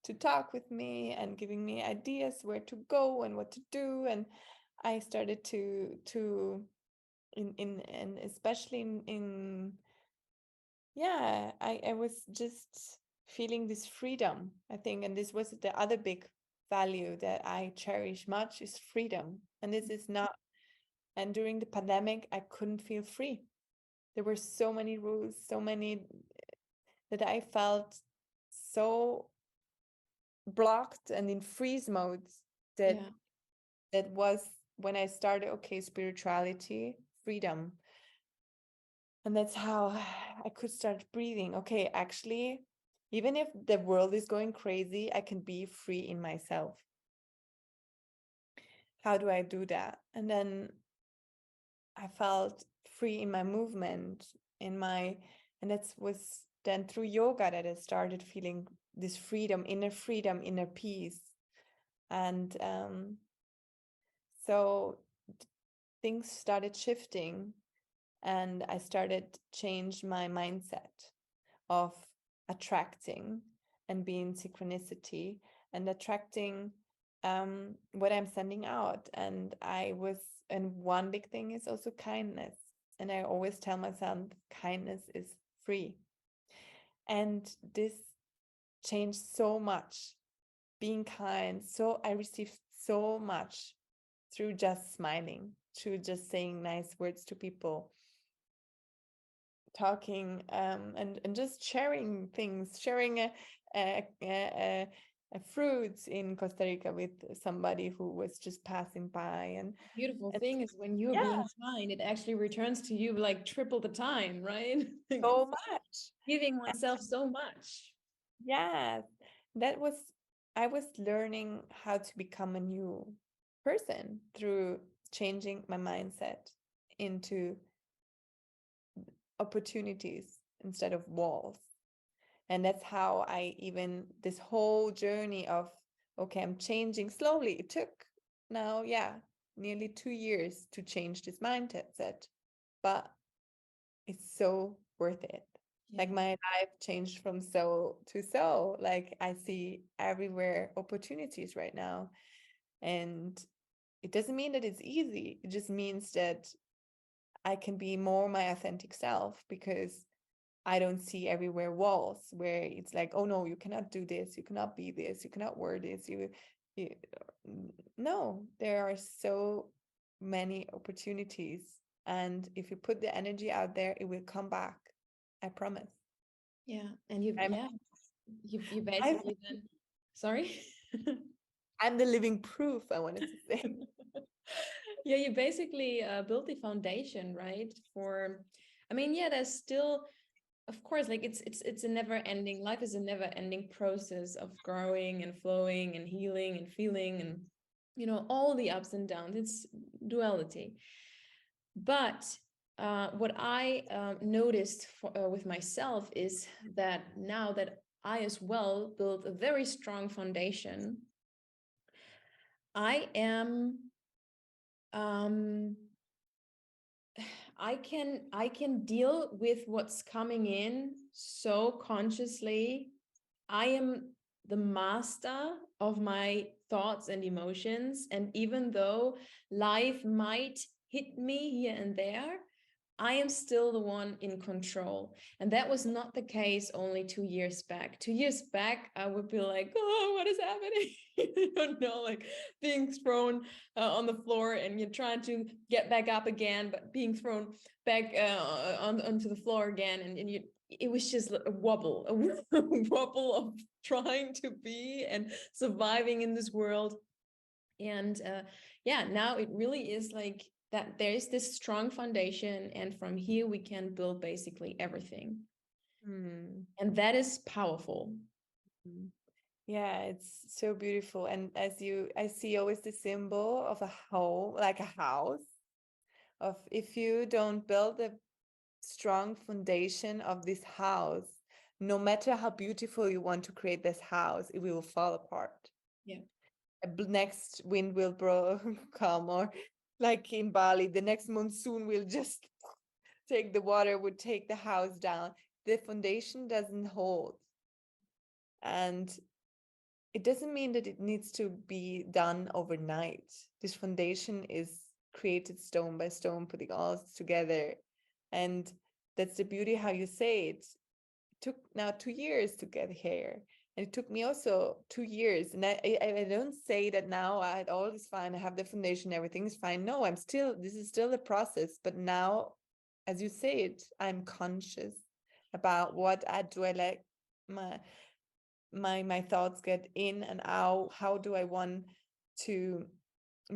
to talk with me and giving me ideas where to go and what to do. And I started to and especially I was just feeling this freedom, I think. And this was the other big value that I cherish much, is freedom. And this is not, and during the pandemic, I couldn't feel free. There were so many rules, so many, that I felt so blocked and in freeze modes that that was when I started, okay, spirituality, freedom. And that's how I could start breathing. Okay, actually, even if the world is going crazy, I can be free in myself. How do I do that? And then I felt free in my movement, and that was then through yoga that I started feeling this freedom, inner peace. And so things started shifting, and I started change my mindset of attracting and being synchronicity and attracting what I'm sending out. And one big thing is also kindness. And I always tell myself kindness is free. And this changed so much. Being kind. So I received so much through just smiling, through just saying nice words to people, talking, and just sharing things, sharing a fruits in Costa Rica with somebody who was just passing by. And Beautiful thing is when you're yeah, being kind, it actually returns to you like triple the time, right? so much. Giving oneself so much. Yeah, that was, I was learning how to become a new person through changing my mindset into opportunities instead of walls. And that's how I even, this whole journey of, okay, I'm changing slowly. It took now, yeah, nearly 2 years to change this mindset, but it's so worth it. Like Yeah. my life changed from so to so. Like I see everywhere opportunities right now. And it doesn't mean that it's easy. It just means that I can be more my authentic self because I don't see everywhere walls where it's like, oh no, you cannot do this, you cannot be this, you cannot wear this. You no, there are so many opportunities. And if you put the energy out there, it will come back. I promise. Yeah. And you, I'm yeah, you I'm, basically then, sorry. I'm the living proof, I wanted to say. Yeah, you basically built the foundation, right? For, I mean, yeah, there's still, of course, like it's a never ending, life is a never ending process of growing and flowing and healing and feeling and, all the ups and downs. It's duality. But what I noticed with myself is that now that I as well built a very strong foundation, I am um, I can deal with what's coming in so consciously. I am the master of my thoughts and emotions, and even though life might hit me here and there, I am still the one in control. And that was not the case only 2 years back. 2 years back, I would be like, oh, what is happening? You don't know, like being thrown on the floor and you're trying to get back up again, but being thrown back onto the floor again. And it was just a wobble, a wobble of trying to be and surviving in this world. And yeah, now it really is like that there is this strong foundation, and from here we can build basically everything. Hmm. And that is powerful. Yeah, it's so beautiful. And I see always the symbol of a home, like a house, of if you don't build a strong foundation of this house, no matter how beautiful you want to create this house, it will fall apart. Yeah. Next wind will blow, come, or like in Bali, the next monsoon will just take the water, would take the house down. The foundation doesn't hold. And it doesn't mean that it needs to be done overnight. This foundation is created stone by stone, putting all together. And that's the beauty how you say it. It took now 2 years to get here. And it took me also 2 years. And I don't say that now I had all is fine. I have the foundation, everything is fine. No, this is still a process. But now, as you say it, I'm conscious about what I do. I like my thoughts get in and out. How do I want to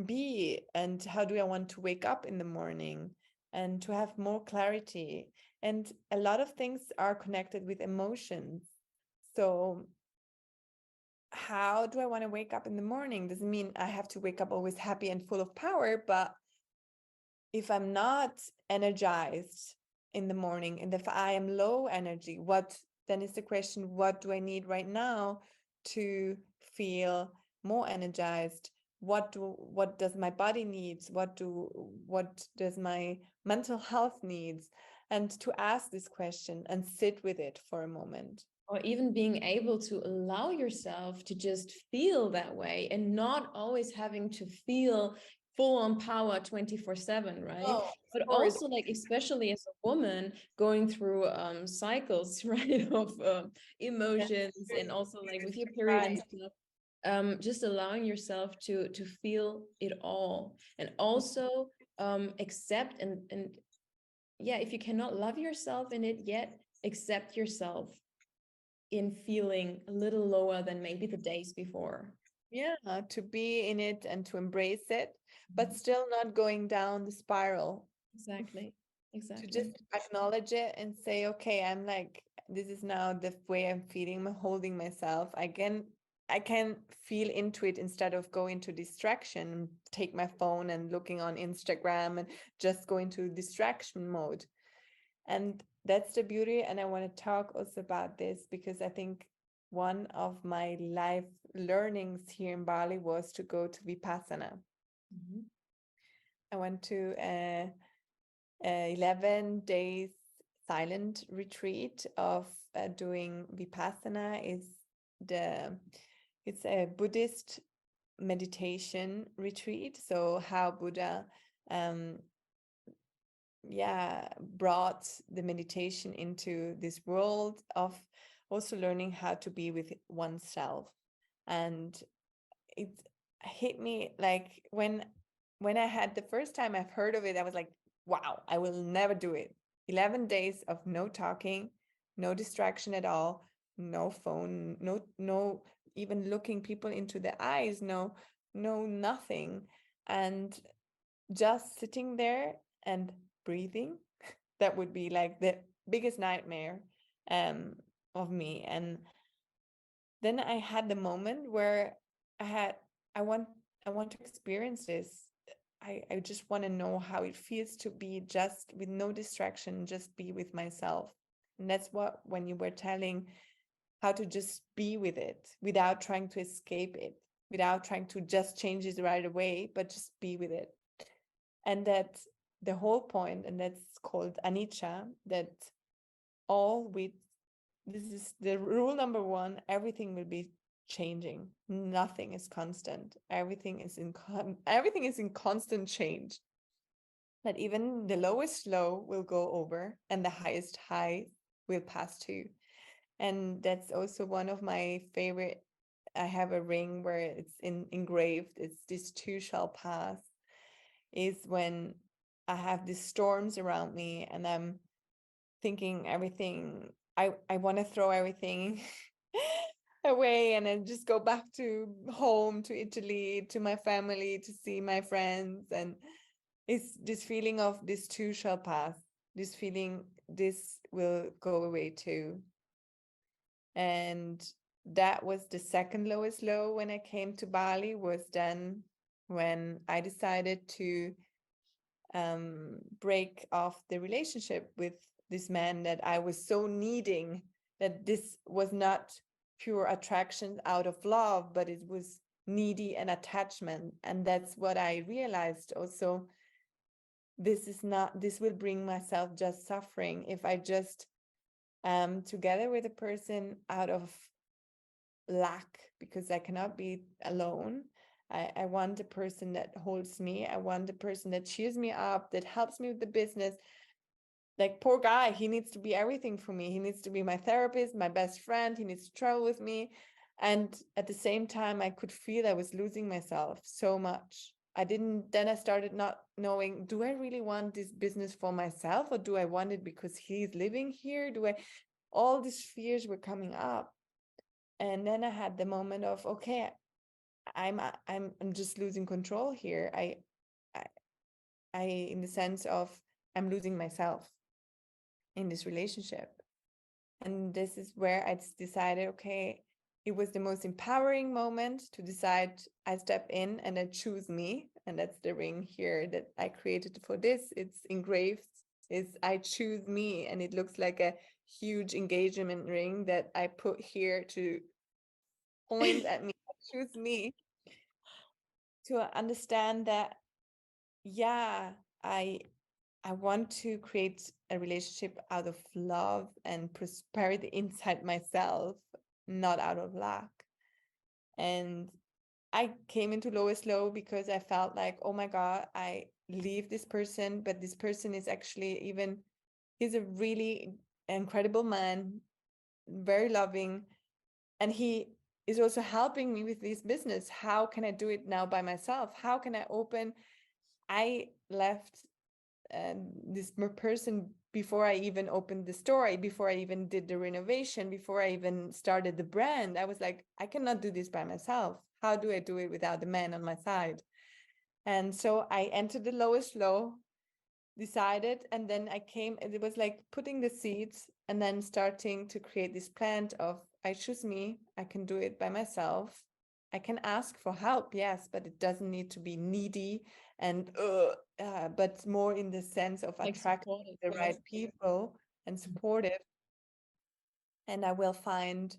be, and how do I want to wake up in the morning, and to have more clarity. And a lot of things are connected with emotions. So how do I want to wake up in the morning? Doesn't mean I have to wake up always happy and full of power, but if I'm not energized in the morning, and if I am low energy, then is the question, what do I need right now to feel more energized? What does my body needs? What does my mental health needs? And to ask this question and sit with it for a moment. Or even being able to allow yourself to just feel that way and not always having to feel full on power 24/7, right? Oh, But of course. also like especially as a woman going through cycles, right, of That's emotions, true. and also like with your period and Right. stuff, just allowing yourself to feel it all, and also accept and yeah, if you cannot love yourself in it yet, accept yourself in feeling a little lower than maybe the days before. Yeah, to be in it and to embrace it, but still not going down the spiral. Exactly. To Exactly. just acknowledge it and say, okay, I'm like, this is now the way I'm feeling, I'm holding myself. I can feel into it instead of go into distraction, take my phone and looking on Instagram and just go into distraction mode. And that's the beauty. And I want to talk also about this because I think one of my life learnings here in Bali was to go to Vipassana. Mhm. I went to a 11 days silent retreat of doing Vipassana. The it's a Buddhist meditation retreat. So how Buddha um, brought the meditation into this world of also learning how to be with oneself. And it hit me like when I had the first time I've heard of it, I was like, wow, I will never do it. 11 days of no talking, no distraction at all, no phone, no even looking people into the eyes, no nothing. And just sitting there and breathing, that would be like the biggest nightmare um of me. And then I had the moment where I had I want I want to experience this. I just want to know how it feels to be just with no distraction, just be with myself. And that's what when you were telling how to just be with it without trying to escape it, without trying to just change it right away, but just be with it. And that the whole point, and that's called anicca, that all with this is the rule number one, everything will be changing, nothing is constant, everything is in constant change, that even the lowest low will go over and the highest high will pass too. And that's also one of my favorite. I have a ring where it's engraved, it's this too shall pass, is when I have these storms around me and I'm thinking everything, I want to throw everything away and then just go back to home, to Italy, to my family, to see my friends. And it's this feeling of this too shall pass, this feeling this will go away too. And that was the second lowest low when I came to Bali, was then when I decided to break off the relationship with this man that I was so needing, that this was not pure attraction out of love, but it was needy and attachment. And that's what I realized also. This will bring myself just suffering if I just together with a person out of lack, because I cannot be alone. I want a person that holds me. I want a person that cheers me up, that helps me with the business. Like, poor guy, he needs to be everything for me. He needs to be my therapist, my best friend. He needs to travel with me. And at the same time, I could feel I was losing myself so much. Then I started not knowing, do I really want this business for myself, or do I want it because he's living here? All these fears were coming up. And then I had the moment of, okay, I'm just losing control here. I, I in the sense of I'm losing myself in this relationship. And this is where I decided, okay, it was the most empowering moment to decide I step in and I choose me. And that's the ring here that I created for this. It's engraved, is I choose me. And it looks like a huge engagement ring that I put here to point at me, choose me, to understand that, yeah, I I want to create a relationship out of love and prosperity inside myself, not out of lack. And I came into lowest low because I felt like, oh my God, I leave this person, but this person is actually he's a really incredible man, very loving, and he is also helping me with this business. How can I do it now by myself? How can I left this person before I even opened the store, before I even did the renovation, before I even started the brand. I was like, I cannot do this by myself. How do I do it without the man on my side? And so I entered the lowest low, decided, and then I came, and it was like putting the seeds and then starting to create this plant of, I choose me, I can do it by myself. I can ask for help, yes, but it doesn't need to be needy and but more in the sense of Like attracting supportive, the yes. right people and supportive. And I will find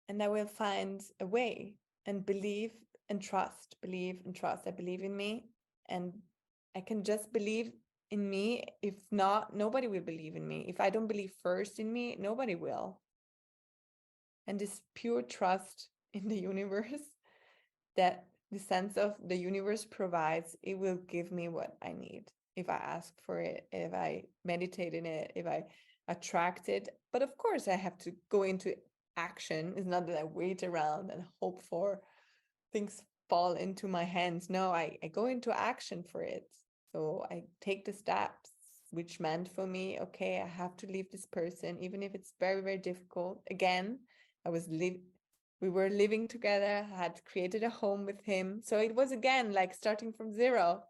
a way, and believe and trust, believe and trust. I believe in me, and I can just believe in me. If not, nobody will believe in me. If I don't believe first in me, nobody will. And this pure trust in the universe, that the sense of the universe provides, it will give me what I need if I ask for it, if I meditate in it, if I attract it. But of course, I have to go into action. It's not that I wait around and hope for things fall into my hands. No, I go into action for it. So I take the steps, which meant for me, okay, I have to leave this person, even if it's very, very difficult. Again, we were living together, had created a home with him. So it was again like starting from zero,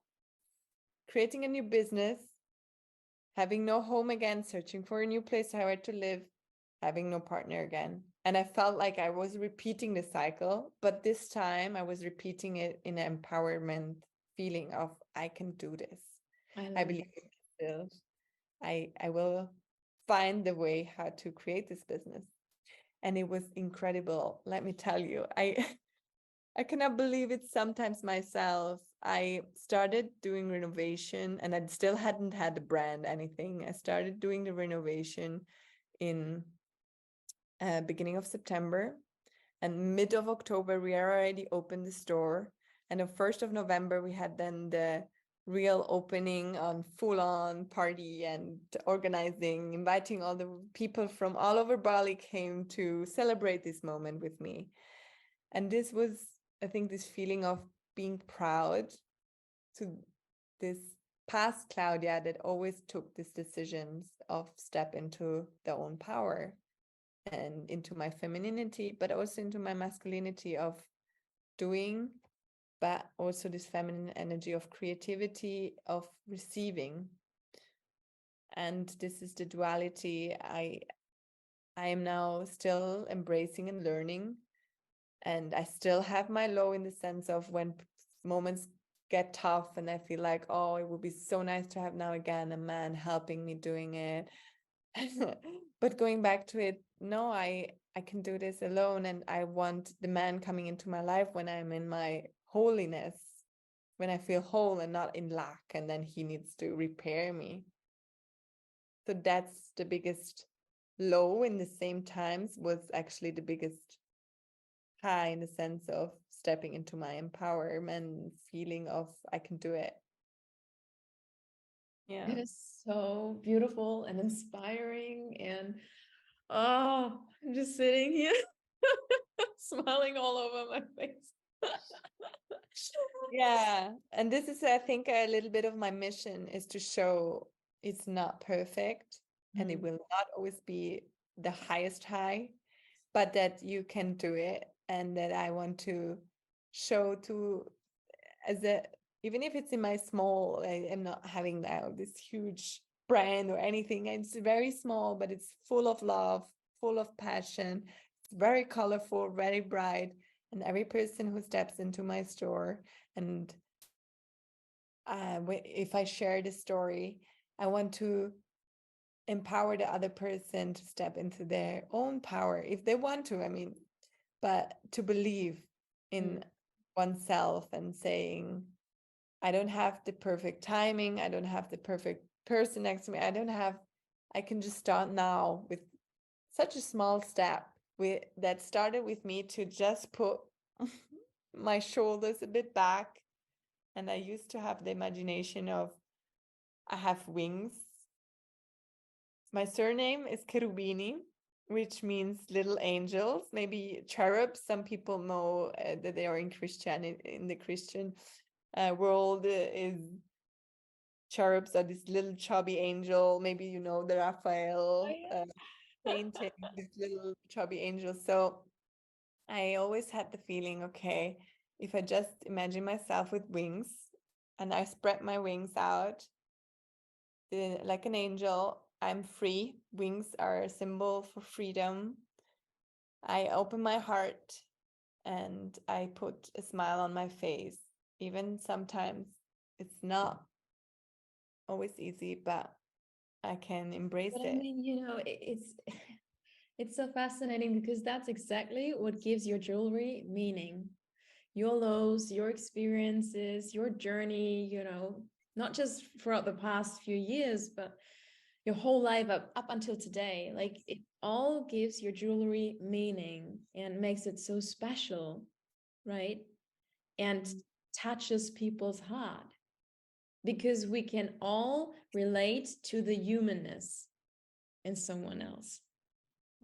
creating a new business, having no home again, searching for a new place where to live, having no partner again. And I felt like I was repeating the cycle, but this time I was repeating it in an empowerment feeling of, I can do this. I believe in myself. I will find the way how to create this business. And it was incredible. Let me tell you, I cannot believe it sometimes myself. I started doing renovation, and I still hadn't had the brand, anything. I started doing the renovation in beginning of September, and mid of October we already opened the store, and the 1st of November we had then the real opening on full on party and organizing, inviting all the people from all over Bali came to celebrate this moment with me. And this was, I think, this feeling of being proud to this past Claudia that always took these decisions of step into their own power and into my femininity, but also into my masculinity of doing, but also this feminine energy of creativity, of receiving. And this is the duality I am now still embracing and learning. And I still have my low in the sense of when moments get tough and I feel like, oh, it would be so nice to have now again a man helping me doing it. But going back to it, no, I can do this alone, and I want the man coming into my life when I'm in my holiness, when I feel whole and not in lack, and then he needs to repair me. So that's the biggest low in the same times, was actually the biggest high in the sense of stepping into my empowerment, feeling of I can do it. Yeah. It is so beautiful and inspiring, and oh, I'm just sitting here smiling all over my face. Yeah. And this is, I think, a little bit of my mission, is to show it's not perfect and it will not always be the highest high, but that you can do it. And that I want to show to, even if it's in my small, I am not having now this huge brand or anything. It's very small, but it's full of love, full of passion. It's very colorful, very bright. And every person who steps into my store, and if I share the story, I want to empower the other person to step into their own power if they want to. I mean, but to believe in oneself and saying, I don't have the perfect timing. I don't have the perfect person next to me. I can just start now with such a small step that started with me to just put my shoulders a bit back. And I used to have the imagination of I have wings. My surname is Cherubini, which means little angels, maybe cherubs. Some people know that they are in in the Christian world is cherubs are this little chubby angel. Maybe you know the Raphael painting, this little chubby angel. So I always had the feeling, okay, if I just imagine myself with wings and I spread my wings out like an angel, I'm free. Wings are a symbol for freedom. I open my heart and I put a smile on my face. Even sometimes it's not always easy, but I can embrace But I it. mean, it's so fascinating because that's exactly what gives your jewelry meaning. Your lows, your experiences, your journey, not just throughout the past few years, but your whole life up until today. Like it all gives your jewelry meaning and makes it so special, right? And touches people's heart because we can all relate to the humanness in someone else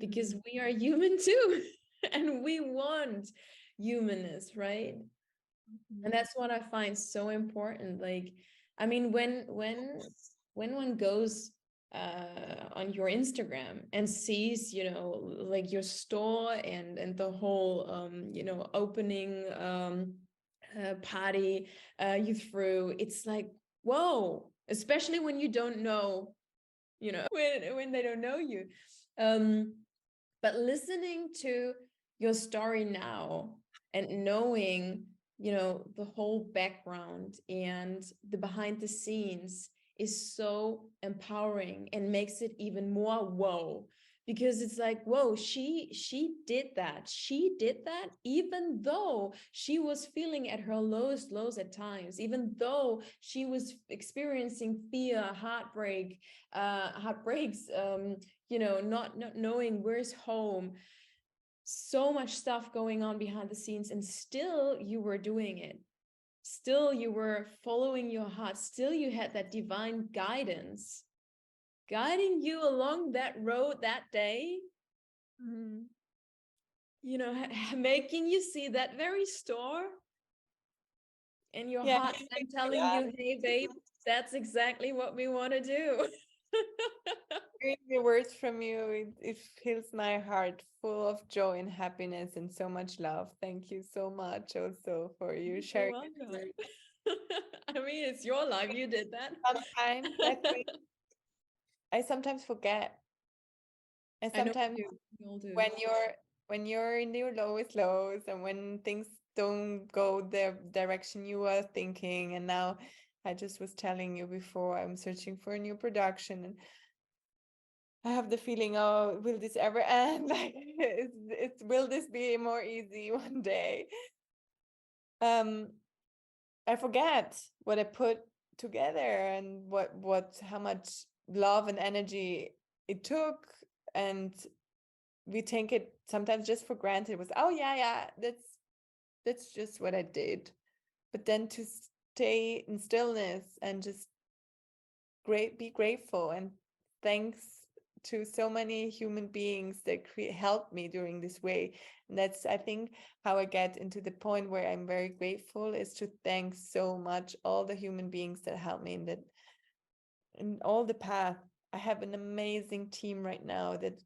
because we are human too and we want humanness, right? And that's what I find so important. Like, I mean, when one goes on your Instagram and sees, like your store and the whole opening party you threw, it's like, whoa, especially when you don't know, when they don't know you. But listening to your story now and knowing, the whole background and the behind the scenes is so empowering and makes it even more whoa, because it's like, whoa, she did that. She did that even though she was feeling at her lowest lows at times, even though she was experiencing fear, heartbreaks, not knowing where's home, so much stuff going on behind the scenes, and still you were doing it. Still you were following your heart. Still you had that divine guidance guiding you along that road that day. Making you see that very store and your heart and telling you, hey babe, that's exactly what we want to do. Hearing the words from you, it fills my heart full of joy and happiness and so much love. Thank you so much also for you sharing. I mean, it's your life. You did that. Sometimes I sometimes forget. And I know sometimes you all do. when you're in your lowest lows and when things don't go the direction you were thinking, and now I just was telling you before, I'm searching for a new production and I have the feeling, oh, will this ever end? Like, will this be more easy one day? I forget what I put together and how much love and energy it took, and we take it sometimes just for granted. It was, oh yeah, that's just what I did. But then to stay in stillness and just be grateful, and thanks to so many human beings that helped me during this way. And that's, I think, how I get into the point where I'm very grateful, is to thank so much all the human beings that helped me in all the path. I have an amazing team right now that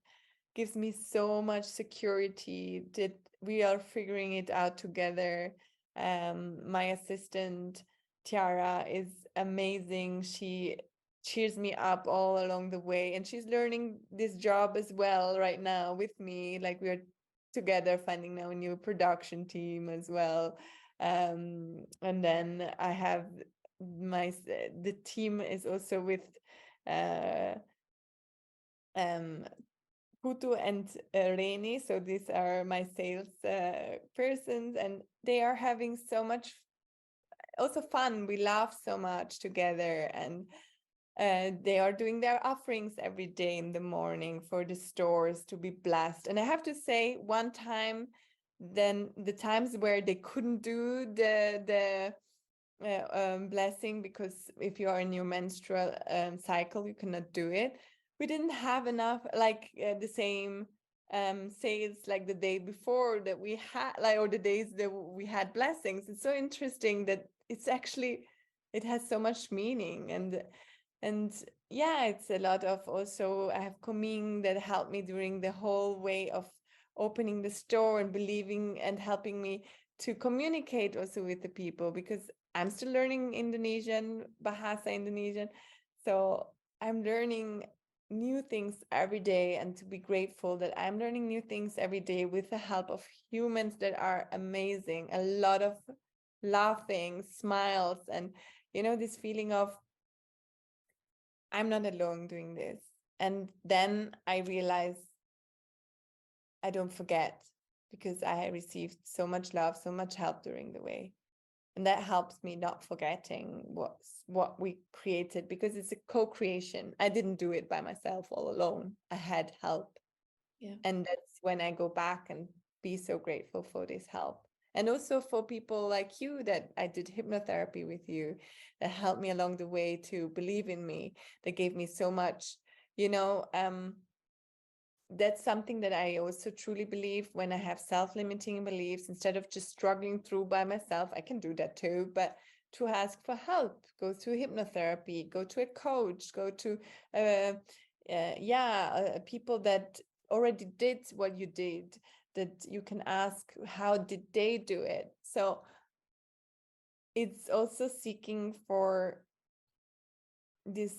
gives me so much security that we are figuring it out together. My assistant Tiara is amazing. She cheers me up all along the way, and she's learning this job as well right now with me. Like, we are together finding now a new production team as well. And then I have the team is also with Kutu and Reni. So these are my sales persons, and they are having so much also fun. We laugh so much together, and they are doing their offerings every day in the morning for the stores to be blessed. And I have to say, one time then the times where they couldn't do the blessing, because if you are in your menstrual cycle, you cannot do it. We didn't have enough, like the same sales like the day before that we had, like, or the days that we had blessings. It's so interesting that it's actually, it has so much meaning. And yeah, it's a lot of, also I have Coming that helped me during the whole way of opening the store and believing and helping me to communicate also with the people, because I'm still learning Indonesian, Bahasa Indonesian. So I'm learning new things every day, and to be grateful that I'm learning new things every day with the help of humans that are amazing. A lot of laughing, smiles, and this feeling of I'm not alone doing this. And then I realize I don't forget, because I received so much love, so much help during the way. And that helps me not forgetting what we created, because it's a co-creation. I didn't do it by myself all alone. I had help. Yeah. And that's when I go back and be so grateful for this help. And also for people like you, that I did hypnotherapy with you, that helped me along the way to believe in me, that gave me so much, that's something that I also truly believe. When I have self-limiting beliefs, instead of just struggling through by myself, I can do that too, but to ask for help, go to hypnotherapy, go to a coach, go to people that already did what you did, that you can ask how did they do it. So it's also seeking for this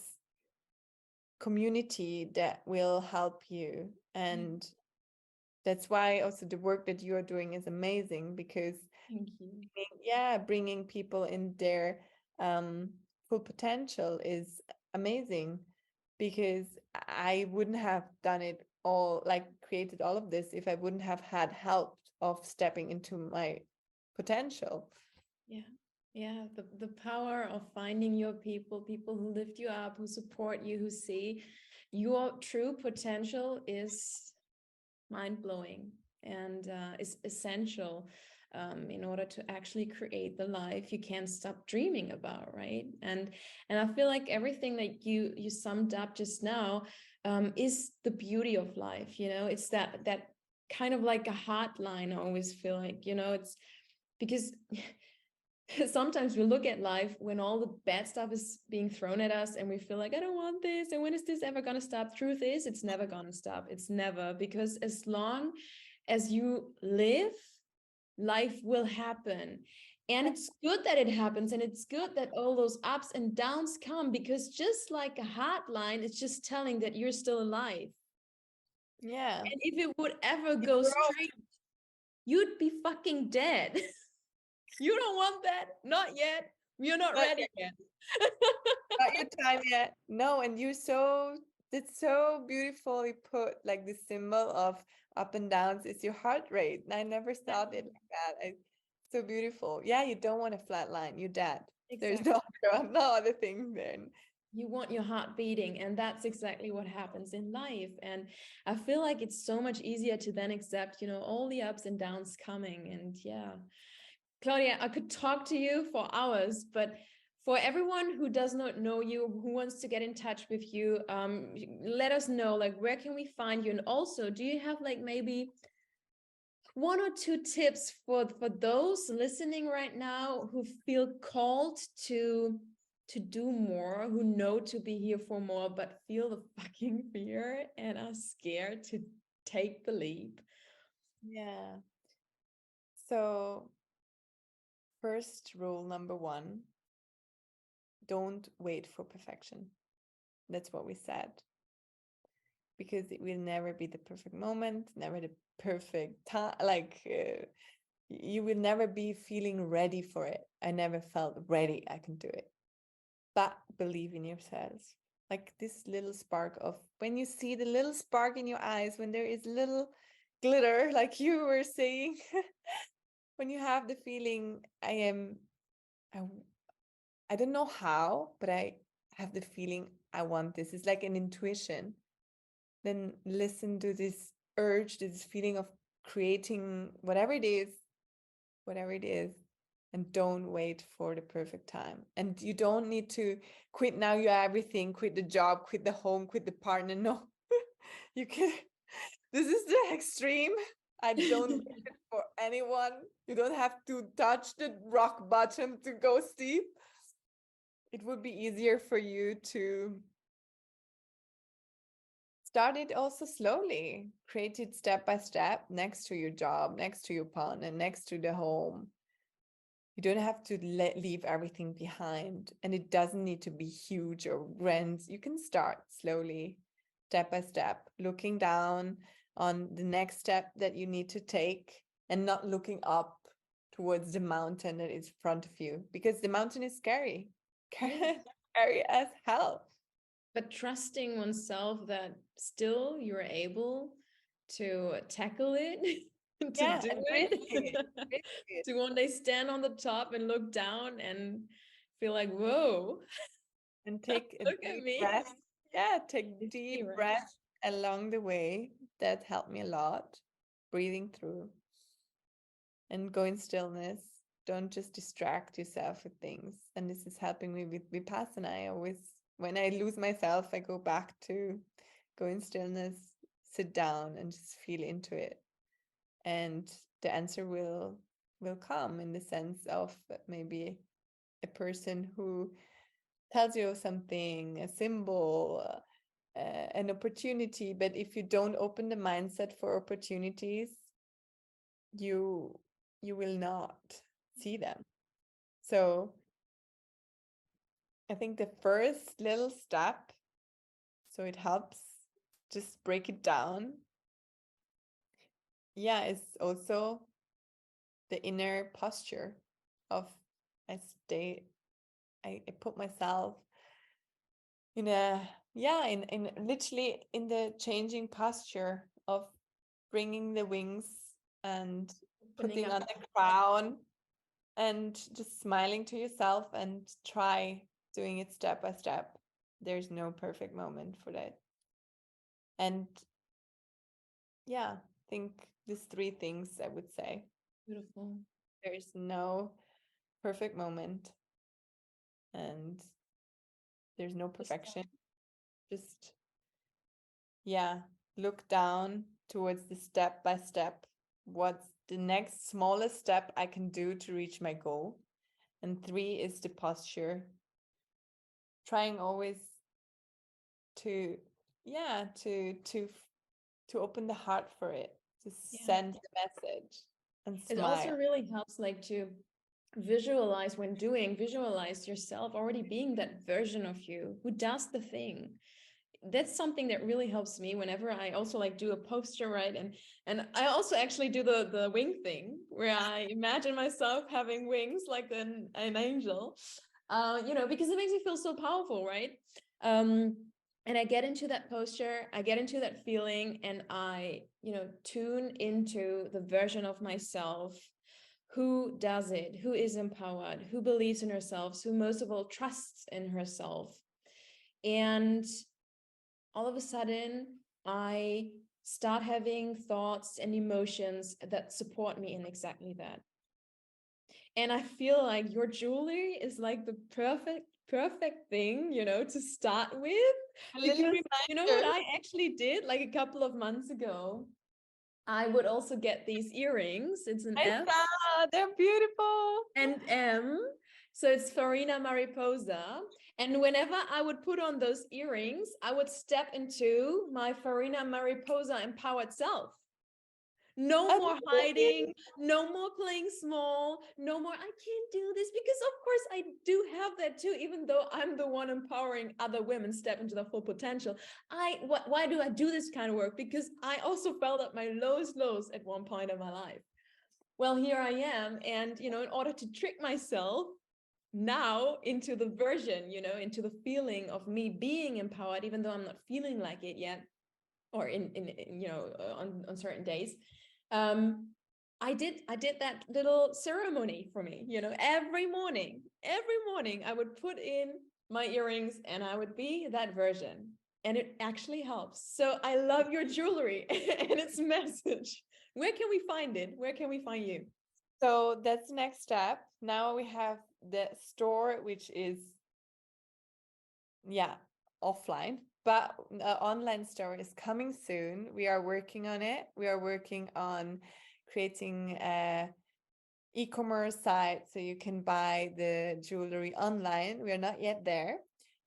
community that will help you. And that's why also the work that you are doing is amazing, because Thank you. bringing people in their full potential is amazing, because I wouldn't have done it all, like created all of this, if I wouldn't have had help of stepping into my potential. Yeah, the power of finding your people who lift you up, who support you, who see your true potential is mind-blowing, and is essential in order to actually create the life you can't stop dreaming about, right? And I feel like everything that you summed up just now is the beauty of life. It's that kind of like a hotline. I always feel like, it's because sometimes we look at life when all the bad stuff is being thrown at us and we feel like, I don't want this. And when is this ever going to stop? Truth is, it's never going to stop. It's never, because as long as you live, life will happen. And it's good that it happens. And it's good that all those ups and downs come, because just like a hotline, it's just telling that you're still alive. Yeah. And if it would ever go straight, you'd be fucking dead. You don't want that. Not yet. You're not ready yet. Not your time yet. No, and it's so beautifully put, like the symbol of up and downs is your heart rate. And I never thought it like that. So beautiful. Yeah, you don't want a flat line. You're dead. There's Exactly. no other thing then. You want your heart beating, and that's exactly what happens in life. And I feel like it's so much easier to then accept, all the ups and downs coming. And yeah, Claudia, I could talk to you for hours, but for everyone who does not know you, who wants to get in touch with you, let us know, like, where can we find you? And also, do you have like maybe one or two tips for those listening right now who feel called to do more, who know to be here for more, but feel the fucking fear and are scared to take the leap? Yeah. So first rule number 1, don't wait for perfection. That's what we said. Because it will never be the perfect moment, never the perfect time. Like you will never be feeling ready for it. I never felt ready. I can do it. But believe in yourselves. Like this little spark of, when you see the little spark in your eyes, when there is little glitter, like you were saying, when you have the feeling, I don't know how, but I have the feeling I want this. It's like an intuition. Then listen to this urge, this feeling of creating whatever it is, and don't wait for the perfect time. And you don't need to quit now, you have everything, quit the job, quit the home, quit the partner. No, you can. This is the extreme. I don't wish it for anyone. You don't have to touch the rock bottom to go steep. It would be easier for you to start it also slowly, create it step by step, next to your job, next to your partner, next to the home. You don't have to leave everything behind, and it doesn't need to be huge or grand. You can start slowly, step by step, looking down on the next step that you need to take, and not looking up towards the mountain that is in front of you, because the mountain is scary, scary as hell. But trusting oneself that still you're able to tackle it, to do it, to one day stand on the top and look down and feel like, whoa. And take a Look at deep me. breath. Yeah, take deep breath along the way. That helped me a lot. Breathing through and go in stillness. Don't just distract yourself with things. And this is helping me with Vipassana. I always, when I lose myself, I go back to go in stillness, sit down and just feel into it. And the answer will come, in the sense of maybe a person who tells you something, a symbol, an opportunity. But if you don't open the mindset for opportunities, you will not see them. So I think the first little step, so it helps just break it down, is also the inner posture of I put myself in a in literally in the changing posture of bringing the wings and putting on the crown and just smiling to yourself, and try doing it step by step. There's no perfect moment for that. And I think these 3 things I would say. Beautiful. There's no perfect moment, and there's no perfection. Just look down towards the step by step. What's the next smallest step I can do to reach my goal? And 3 is the posture. Trying always to open the heart for it, to send the message and smile. It also really helps, like, to visualize yourself already being that version of you who does the thing. That's something that really helps me whenever I also like do a poster, right? And I also actually do the wing thing, where I imagine myself having wings like an angel, because it makes me feel so powerful, right? And I get into that posture, I get into that feeling, and I, tune into the version of myself who does it, who is empowered, who believes in herself, who most of all trusts in herself. And all of a sudden, I start having thoughts and emotions that support me in exactly that. And I feel like your jewelry is like the perfect thing, to start with. Because you know what I actually did like a couple of months ago? I would also get these earrings. It's an F. They're beautiful. And M. So it's Farina Mariposa. And whenever I would put on those earrings, I would step into my Farina Mariposa empowered self. No more hiding, no more playing small, no more, I can't do this, because of course I do have that too, even though I'm the one empowering other women step into their full potential. Why do I do this kind of work? Because I also felt at my lowest lows at one point in my life. Well, here I am. And, in order to trick myself now into the version, into the feeling of me being empowered, even though I'm not feeling like it yet, or on certain days, I did that little ceremony for me. Every morning I would put in my earrings and I would be that version, and it actually helps. So I love your jewelry and its message Where can we find it? Where can we find you? So that's the next step. Now we have the store, which is, yeah, offline, but the online store is coming soon. We are working on it. We are working on creating a e-commerce site so you can buy the jewelry online. We are not yet there.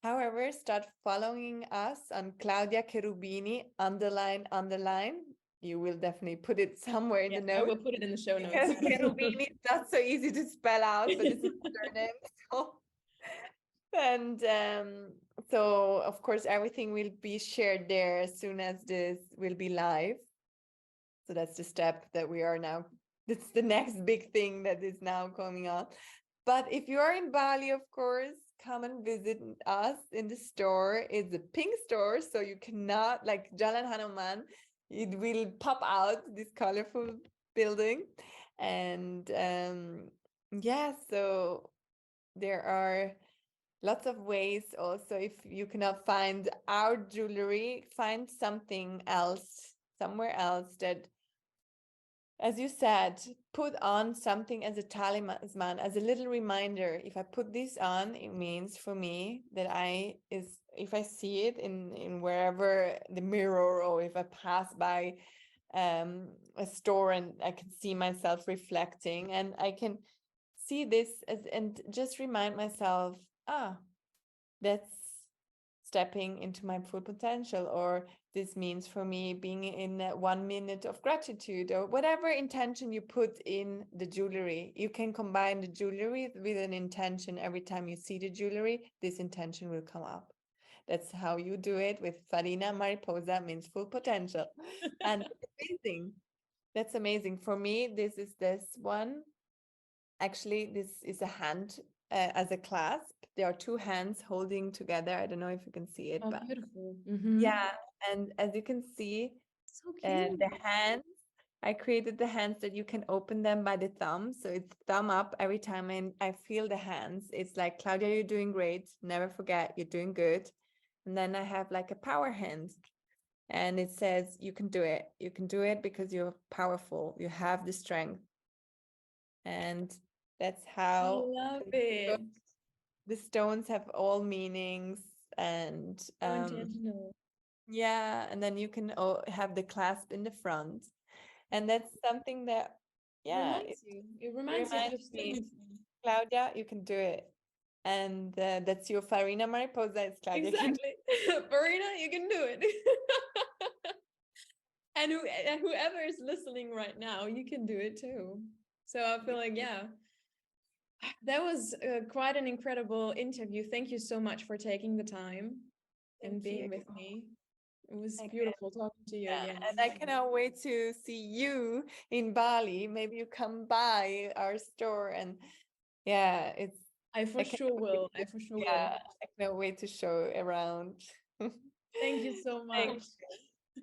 However, start following us on Claudia Cherubini __. You will definitely put it somewhere in the notes. I will put it in the show notes. Because Cherubini is not so easy to spell out, but it's a surname. And so, of course, everything will be shared there as soon as this will be live. So that's the step that we are now. That's the next big thing that is now coming on. But if you are in Bali, of course, come and visit us in the store. It's a pink store, so you cannot, like Jalan Hanuman, it will pop out this colorful building. And yeah, so there are lots of ways also. If you cannot find our jewelry, find something else, somewhere else that, as you said, put on something as a talisman, as a little reminder. If I put this on, it means for me that if I see it in wherever the mirror, or if I pass by a store and I can see myself reflecting, and I can see this and just remind myself, that's stepping into my full potential, or this means for me being in 1 minute of gratitude, or whatever intention you put in the jewelry. You can combine the jewelry with an intention. Every time you see the jewelry, this intention will come up. That's how you do it with Farina Mariposa, means full potential. And amazing. That's amazing. For me, this is this one. Actually, this is a hand as a clasp. There are two hands holding together. I don't know if you can see it. Oh, but beautiful. yeah, and as you can see, So cute. the hands, I created the hands that you can open them by the thumb. So it's thumb up every time I feel the hands. It's like, Claudia, you're doing great. Never forget, you're doing good. And then I have like a power hand. And it says, you can do it. You can do it because you're powerful. You have the strength. And that's how I love it. the stones have all meanings. And So intentional. yeah, and then you can have the clasp in the front. And that's something that, yeah, It reminds you of me, Claudia, you can do it. And that's your Farina Mariposa. It's Claudia. Exactly. Farina, you can do it. And whoever is listening right now, you can do it too. So I feel like, yeah, that was quite an incredible interview. Thank you so much for taking the time and being with me. It was beautiful talking to you again. And I cannot wait to see you in Bali. Maybe you come by our store, and yeah, I for sure will. I cannot wait to show around. Thank you so much.